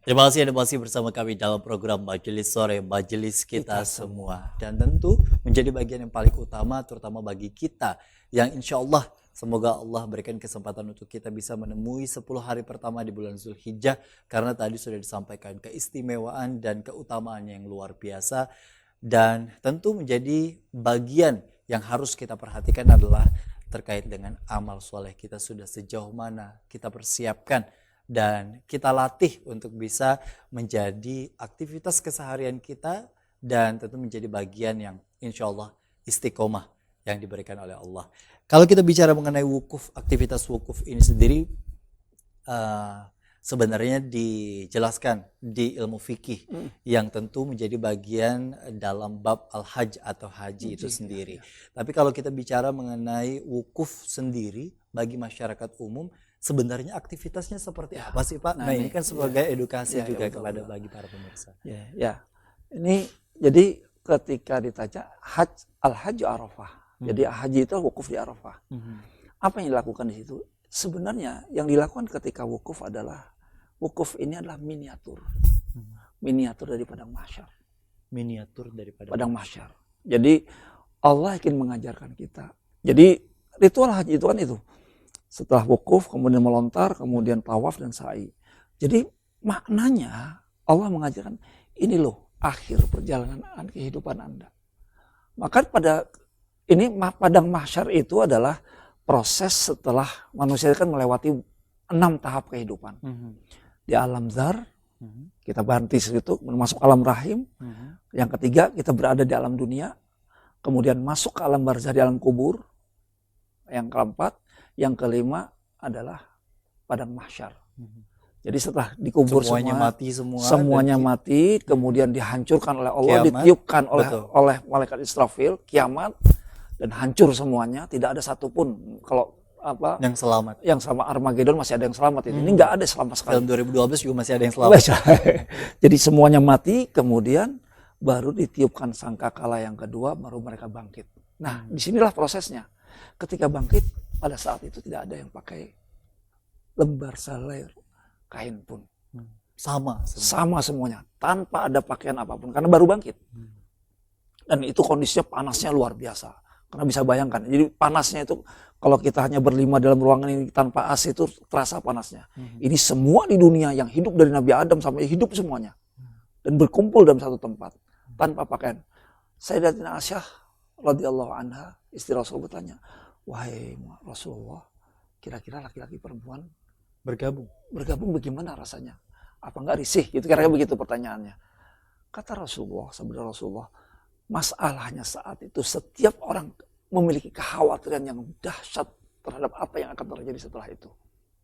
Terima kasih Anda masih bersama kami dalam program Majelis Sore, Majelis Kita Semua. Dan tentu menjadi bagian yang paling utama terutama bagi kita yang insya Allah semoga Allah berikan kesempatan untuk kita bisa menemui 10 hari pertama di bulan Zulhijjah. Karena tadi sudah disampaikan keistimewaan dan keutamaannya yang luar biasa. Dan tentu menjadi bagian yang harus kita perhatikan adalah terkait dengan amal soleh kita sudah sejauh mana kita persiapkan. Dan kita latih untuk bisa menjadi aktivitas keseharian kita dan tentu menjadi bagian yang insya Allah istiqomah yang diberikan oleh Allah. Kalau kita bicara mengenai wukuf, aktivitas wukuf ini sendiri sebenarnya dijelaskan di ilmu fikih yang tentu menjadi bagian dalam bab al-hajj atau haji itu sendiri. Tapi kalau kita bicara mengenai wukuf sendiri bagi masyarakat umum, sebenarnya aktivitasnya seperti apa sih Pak? Nah ini kan sebagai edukasi juga kepada bagi para pemirsa. Ini jadi ketika ditanya al-hajj Arafah. Jadi haji itu wukuf di Arafah. Apa yang dilakukan di situ? Sebenarnya yang dilakukan ketika wukuf ini adalah miniatur. Miniatur dari padang mahsyar. Miniatur daripada Padang mahsyar. Jadi Allah ingin mengajarkan kita. Jadi ritual haji itu kan itu. Setelah wukuf, kemudian melontar, kemudian tawaf dan sa'i. Jadi maknanya Allah mengajarkan ini loh akhir perjalanan kehidupan Anda. Maka padang mahsyar itu adalah proses setelah manusia kan melewati 6 tahap kehidupan. Di alam zar, kita berhenti situ, masuk alam rahim. Yang ketiga, kita berada di alam dunia. Kemudian masuk ke alam barzah di alam kubur. Yang keempat, yang kelima adalah padang mahsyar. Jadi setelah dikubur semuanya mati, kemudian dihancurkan oleh Allah, kiamat, ditiupkan oleh malaikat Israfil, kiamat, dan hancur semuanya. Tidak ada satupun kalau yang selamat. Yang sama Armageddon masih ada yang selamat itu. Ini nggak ada selama sekali. Dalam 2012 juga masih ada yang selamat. Jadi semuanya mati, kemudian baru ditiupkan sangkakala yang kedua, baru mereka bangkit. Nah, disinilah prosesnya. Ketika bangkit, pada saat itu tidak ada yang pakai lembar saler, kain pun. Sama semuanya, tanpa ada pakaian apapun, karena baru bangkit. Dan itu kondisinya panasnya luar biasa. Karena bisa bayangkan, jadi panasnya itu kalau kita hanya berlima dalam ruangan ini tanpa AC itu terasa panasnya. Ini semua di dunia yang hidup dari Nabi Adam sampai hidup semuanya. Dan berkumpul dalam satu tempat, tanpa pakaian. Sayyidatina Aisyah radhiyallahu anha, istri Rasul bertanya, wahai Rasulullah, kira-kira laki-laki perempuan bergabung bagaimana rasanya? Apa enggak risih? Gitu kira-kira begitu pertanyaannya. Kata Rasulullah, sabda Rasulullah, masalahnya saat itu setiap orang memiliki kekhawatiran yang dahsyat terhadap apa yang akan terjadi setelah itu.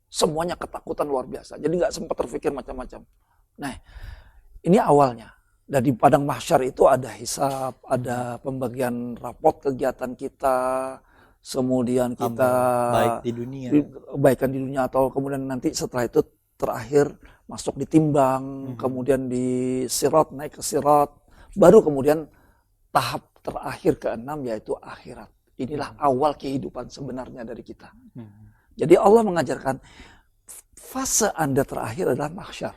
Semuanya ketakutan luar biasa. Jadi nggak sempat terpikir macam-macam. Nah, ini awalnya. Dari padang mahsyar itu ada hisab, ada pembagian rapot kegiatan kita, kemudian kita kebaikan di dunia, atau kemudian nanti setelah itu terakhir masuk ditimbang, kemudian di sirat, naik ke sirat, baru kemudian tahap terakhir ke-6 yaitu akhirat. Inilah awal kehidupan sebenarnya dari kita. Jadi Allah mengajarkan fase Anda terakhir adalah mahsyar.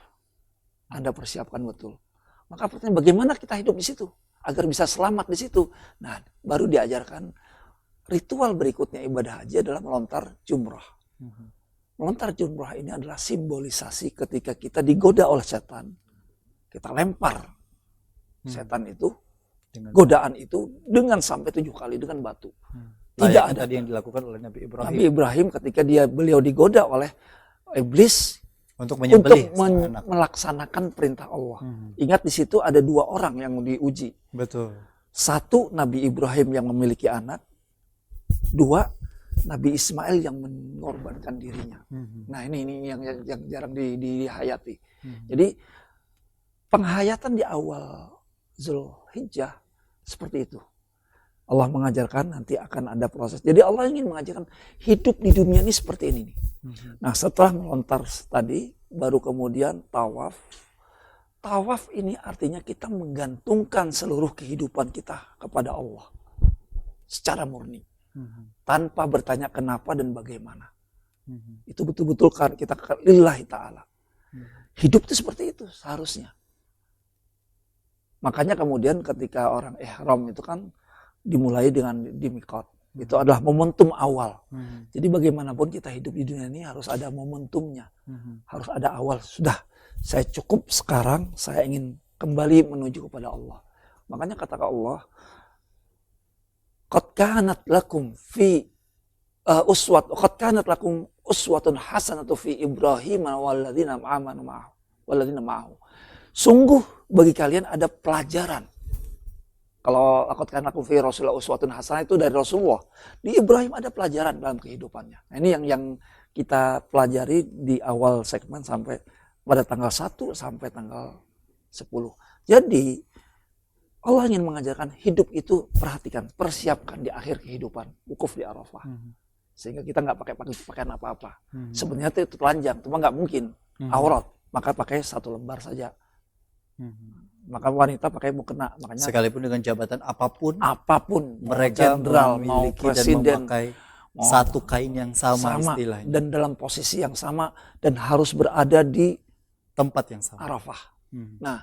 Anda persiapkan betul. Maka pertanyaan, bagaimana kita hidup di situ agar bisa selamat di situ? Nah, baru diajarkan ritual berikutnya ibadah haji adalah melontar jumrah. Melontar jumrah ini adalah simbolisasi ketika kita digoda oleh setan. Kita lempar setan itu, godaan itu dengan sampai 7 kali dengan batu. Tidak ada tadi yang dilakukan oleh Nabi Ibrahim. Nabi Ibrahim ketika beliau digoda oleh iblis untuk menyembelih melaksanakan perintah Allah. Ingat di situ ada 2 orang yang diuji. Betul. 1 Nabi Ibrahim yang memiliki anak, 2 Nabi Ismail yang mengorbankan dirinya. Nah ini yang jarang dihayati. Jadi penghayatan di awal Zulhijjah seperti itu. Allah mengajarkan nanti akan ada proses. Jadi Allah ingin mengajarkan hidup di dunia ini seperti ini nih. Nah setelah melontar tadi, baru kemudian tawaf. Tawaf ini artinya kita menggantungkan seluruh kehidupan kita kepada Allah. Secara murni. Tanpa bertanya kenapa dan bagaimana. Itu betul-betul kita lillahi ta'ala. Hidup itu seperti itu seharusnya. Makanya kemudian ketika orang ihram itu kan dimulai dengan di miqat. Itu adalah momentum awal. Jadi bagaimanapun kita hidup di dunia ini harus ada momentumnya. Harus ada awal. Sudah, saya cukup sekarang, saya ingin kembali menuju kepada Allah. Makanya kata Allah, qad kanat lakum uswatun hasanatu fi Ibrahim walladzina amanu ma'ahu. Sungguh bagi kalian ada pelajaran. Kalau laqad kana lakum fi Rasulillah uswatun hasanah itu dari Rasulullah. Di Ibrahim ada pelajaran dalam kehidupannya. Nah, ini yang kita pelajari di awal segmen sampai pada tanggal 1 sampai tanggal 10. Jadi Allah ingin mengajarkan hidup itu, perhatikan, persiapkan di akhir kehidupan, wukuf di Arafah. Sehingga kita nggak pakai pakaian apa-apa. Sebenarnya itu telanjang, cuma nggak mungkin aurat, maka pakai 1 lembar saja. Maka wanita pakai mukena, makanya sekalipun dengan jabatan apapun mau mereka jenderal, mau presiden, Satu kain yang sama istilahnya. Dan dalam posisi yang sama dan harus berada di tempat yang sama. Arafah. Nah,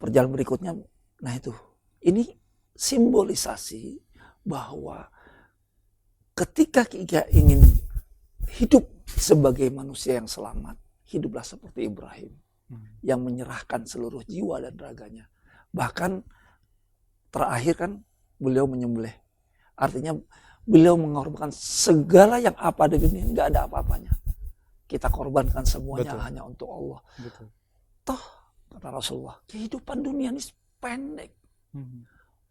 perjalanan berikutnya, nah itu. Ini simbolisasi bahwa ketika kita ingin hidup sebagai manusia yang selamat, hiduplah seperti Ibrahim yang menyerahkan seluruh jiwa dan raganya. Bahkan terakhir kan beliau menyembelih. Artinya beliau mengorbankan segala yang apa di dunia, nggak ada apa-apanya. Kita korbankan semuanya hanya untuk Allah. Betul. Toh, kata Rasulullah, kehidupan dunia ini pendek.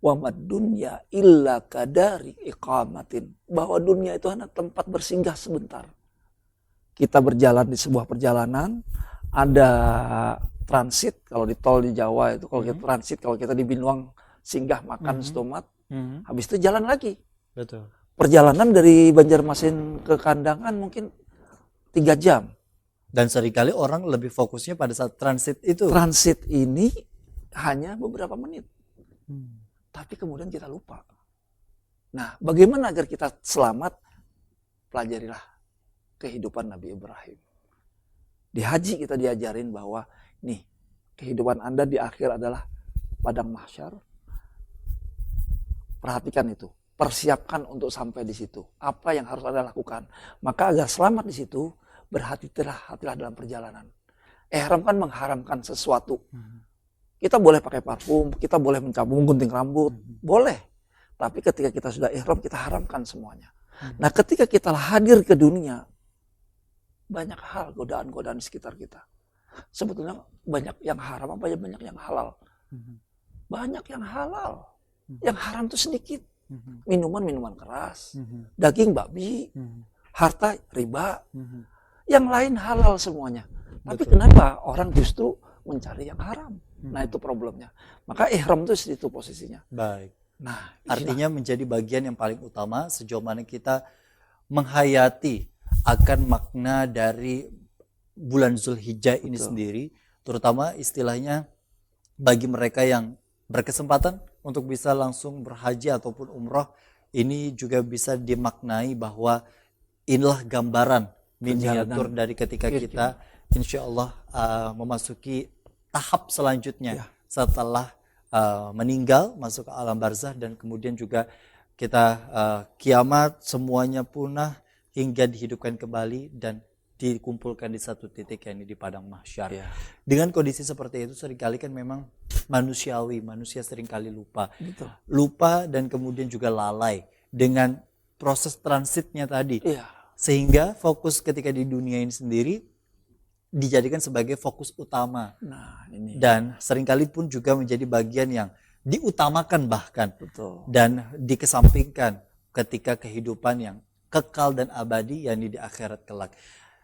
Wa mad dunya illa kadari iqamatin. Bahwa dunia itu hanya tempat bersinggah sebentar. Kita berjalan di sebuah perjalanan, ada transit, kalau di tol di Jawa itu, kalau kita transit, kalau kita di Binuang singgah makan stomat, habis itu jalan lagi. Betul. Perjalanan dari Banjarmasin ke Kandangan mungkin 3 jam. Dan seringkali orang lebih fokusnya pada saat transit itu. Transit ini hanya beberapa menit. Tapi kemudian kita lupa. Nah, bagaimana agar kita selamat? Pelajarilah kehidupan Nabi Ibrahim. Di haji kita diajarin bahwa nih, kehidupan Anda di akhir adalah padang mahsyar. Perhatikan itu. Persiapkan untuk sampai di situ. Apa yang harus Anda lakukan? Maka agar selamat di situ, berhati-hatilah dalam perjalanan. Ihram kan mengharamkan sesuatu. Kita boleh pakai parfum, kita boleh menggunting rambut, boleh. Tapi ketika kita sudah ihram, kita haramkan semuanya. Nah, ketika kita hadir ke dunia, banyak hal godaan-godaan di sekitar kita. Sebetulnya banyak yang haram, apa banyak yang halal. Banyak yang halal. Yang haram itu sedikit. Minuman keras, daging babi, harta riba, yang lain halal semuanya. Tapi kenapa orang justru mencari yang haram? Nah, itu problemnya. Maka ihram itu situ posisinya. Baik. Nah, artinya menjadi bagian yang paling utama sejauh mana kita menghayati akan makna dari bulan Zulhijjah ini sendiri, terutama istilahnya bagi mereka yang berkesempatan untuk bisa langsung berhaji ataupun umroh, ini juga bisa dimaknai bahwa inilah gambaran miniatur dari ketika kita insya Allah memasuki tahap selanjutnya setelah meninggal, masuk ke alam barzah, dan kemudian juga kita kiamat, semuanya punah hingga dihidupkan kembali dan dikumpulkan di satu titik, yakni di padang mahsyar. Dengan kondisi seperti itu seringkali kan memang manusiawi, manusia seringkali lupa. Lupa dan kemudian juga lalai dengan proses transitnya tadi. Sehingga fokus ketika di dunia ini sendiri dijadikan sebagai fokus utama. Nah, ini. Dan seringkali pun juga menjadi bagian yang diutamakan bahkan. Dan dikesampingkan ketika kehidupan yang kekal dan abadi, yakni di akhirat kelak.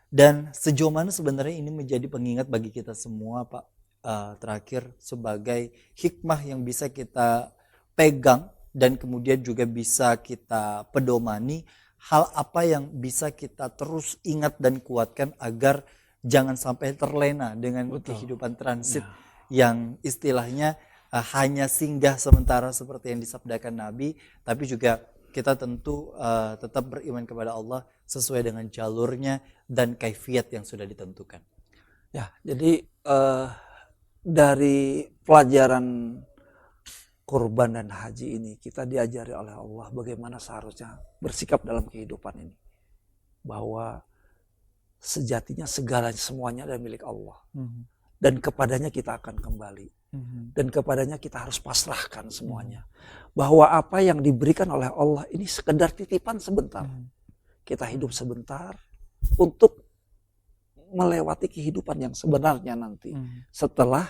Dan sejauh mana sebenarnya ini menjadi pengingat bagi kita semua, Pak, terakhir sebagai hikmah yang bisa kita pegang dan kemudian juga bisa kita pedomani, hal apa yang bisa kita terus ingat dan kuatkan agar jangan sampai terlena dengan kehidupan transit yang istilahnya hanya singgah sementara seperti yang disabdakan Nabi, tapi juga kita tentu tetap beriman kepada Allah sesuai dengan jalurnya dan kaifiat yang sudah ditentukan. Ya, jadi dari pelajaran kurban dan haji ini kita diajari oleh Allah bagaimana seharusnya bersikap dalam kehidupan ini. Bahwa sejatinya semuanya adalah milik Allah. Dan kepadanya kita akan kembali. Dan kepadanya kita harus pasrahkan semuanya. Bahwa apa yang diberikan oleh Allah ini sekedar titipan sebentar. Kita hidup sebentar untuk melewati kehidupan yang sebenarnya nanti. Setelah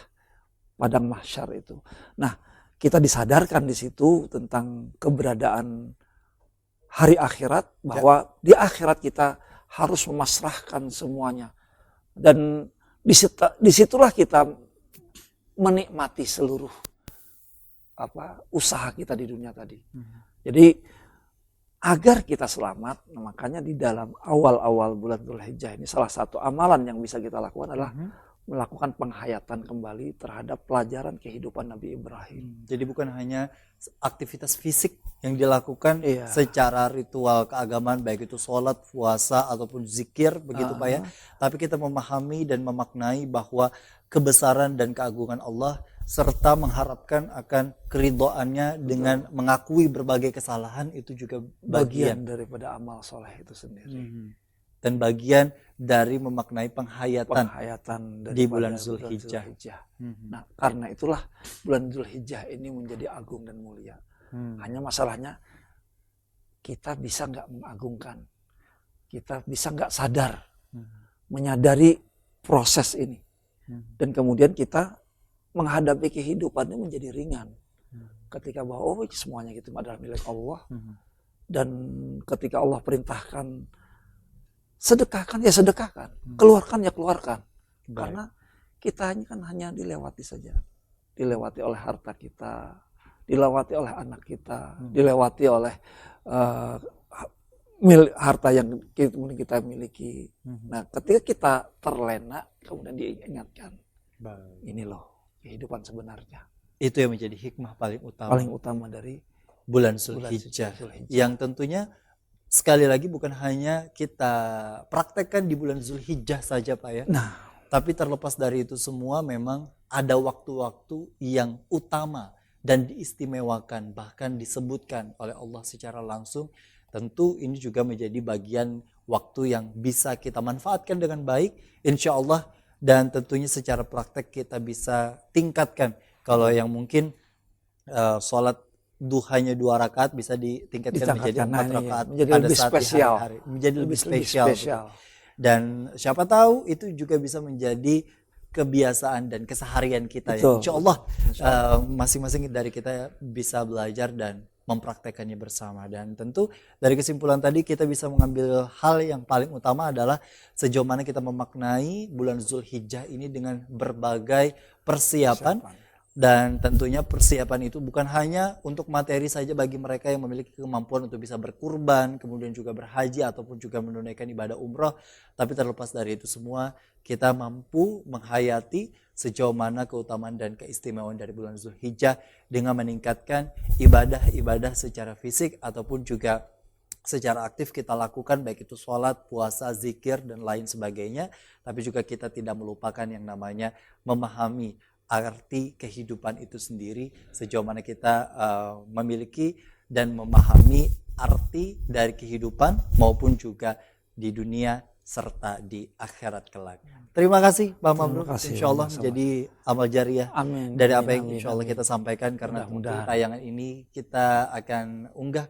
padang mahsyar itu. Nah, kita disadarkan di situ tentang keberadaan hari akhirat. Bahwa di akhirat kita harus memasrahkan semuanya. Dan disitulah kita menikmati seluruh usaha kita di dunia tadi. Jadi agar kita selamat, makanya di dalam awal-awal bulan Dzulhijjah ini salah satu amalan yang bisa kita lakukan adalah melakukan penghayatan kembali terhadap pelajaran kehidupan Nabi Ibrahim. Jadi bukan hanya aktivitas fisik yang dilakukan Iya. secara ritual keagamaan, baik itu sholat, puasa, ataupun zikir, begitu Pak ya. Tapi kita memahami dan memaknai bahwa kebesaran dan keagungan Allah serta mengharapkan akan keridhoannya dengan mengakui berbagai kesalahan itu juga Bagian bagian daripada amal soleh itu sendiri. dan bagian dari memaknai penghayatan Penghayatan di bulan daripada Zulhijjah. Nah, karena itulah bulan Zulhijjah ini menjadi agung dan mulia. Hanya masalahnya kita bisa nggak mengagungkan, kita bisa nggak sadar, menyadari proses ini, dan kemudian kita menghadapi kehidupannya menjadi ringan. Ketika bahwa semuanya itu adalah milik Allah, dan ketika Allah perintahkan sedekahkan ya sedekahkan, keluarkan ya keluarkan. Karena kita kan hanya dilewati saja, dilewati oleh harta kita, dilewati oleh anak kita, dilewati oleh harta yang kita miliki. Nah, ketika kita terlena, kemudian diingatkan, ini loh kehidupan sebenarnya. Itu yang menjadi hikmah paling utama dari bulan Zulhijjah, yang tentunya sekali lagi bukan hanya kita praktekkan di bulan Zulhijjah saja Pak ya. Nah, tapi terlepas dari itu semua memang ada waktu-waktu yang utama dan diistimewakan, bahkan disebutkan oleh Allah secara langsung. Tentu ini juga menjadi bagian waktu yang bisa kita manfaatkan dengan baik insya Allah, dan tentunya secara praktek kita bisa tingkatkan. Kalau yang mungkin sholat duhanya 2 rakaat bisa ditingkatkan menjadi 4 rakaat menjadi pada lebih saat spesial, di hari, menjadi lebih spesial. Dan siapa tahu itu juga bisa menjadi kebiasaan dan keseharian kita. Ya. Insya Allah masing-masing dari kita bisa belajar dan mempraktekannya bersama. Dan tentu dari kesimpulan tadi kita bisa mengambil hal yang paling utama adalah sejauh mana kita memaknai bulan Zulhijjah ini dengan berbagai persiapan. Dan tentunya persiapan itu bukan hanya untuk materi saja bagi mereka yang memiliki kemampuan untuk bisa berkurban, kemudian juga berhaji ataupun juga menunaikan ibadah umroh. Tapi terlepas dari itu semua, kita mampu menghayati sejauh mana keutamaan dan keistimewaan dari bulan Zulhijjah dengan meningkatkan ibadah-ibadah secara fisik ataupun juga secara aktif kita lakukan, baik itu sholat, puasa, zikir, dan lain sebagainya. Tapi juga kita tidak melupakan yang namanya memahami arti kehidupan itu sendiri, sejauh mana kita memiliki dan memahami arti dari kehidupan maupun juga di dunia serta di akhirat kelak. Terima kasih Pak Mabrur, insya Allah menjadi amal jariah dari apa yang insya Allah kita sampaikan, karena tentu tayangan ini kita akan unggah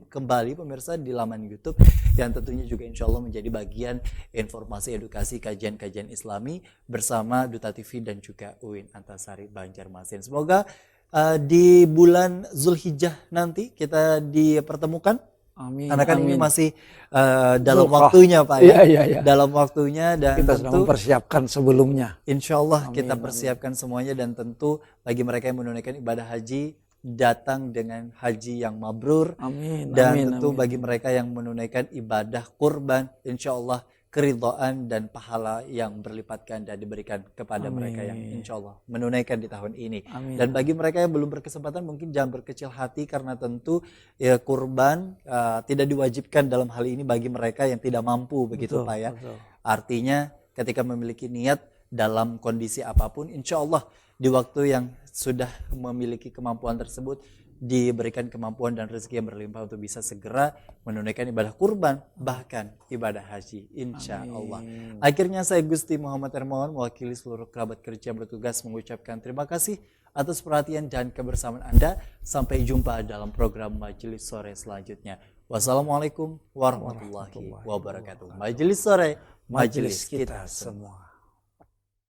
kembali pemirsa di laman YouTube yang tentunya juga insya Allah menjadi bagian informasi edukasi kajian-kajian Islami bersama Duta TV dan juga UIN Antasari Banjarmasin. Semoga di bulan Zulhijjah nanti kita dipertemukan. Amin. Karena kan ini masih dalam waktunya Pak ya. Iya. Dalam waktunya, dan kita sedang mempersiapkan sebelumnya. Insya Allah kita persiapkan semuanya, dan tentu bagi mereka yang menunaikan ibadah haji, datang dengan haji yang mabrur. Dan tentu bagi mereka yang menunaikan ibadah kurban, insya Allah keridhaan dan pahala yang berlipat ganda diberikan kepada mereka yang insya Allah menunaikan di tahun ini. Dan bagi mereka yang belum berkesempatan, mungkin jangan berkecil hati, karena tentu ya kurban tidak diwajibkan dalam hal ini bagi mereka yang tidak mampu, begitu Pak ya. Artinya ketika memiliki niat dalam kondisi apapun, insya Allah di waktu yang sudah memiliki kemampuan tersebut diberikan kemampuan dan rezeki yang berlimpah untuk bisa segera menunaikan ibadah kurban, bahkan ibadah haji, insya Allah. Akhirnya saya Gusti Muhammad Hermawan mewakili seluruh kerabat kerja yang bertugas mengucapkan terima kasih atas perhatian dan kebersamaan Anda. Sampai jumpa dalam program Majelis Sore selanjutnya. Wassalamualaikum warahmatullahi wabarakatuh. Majelis Sore, majelis kita semua.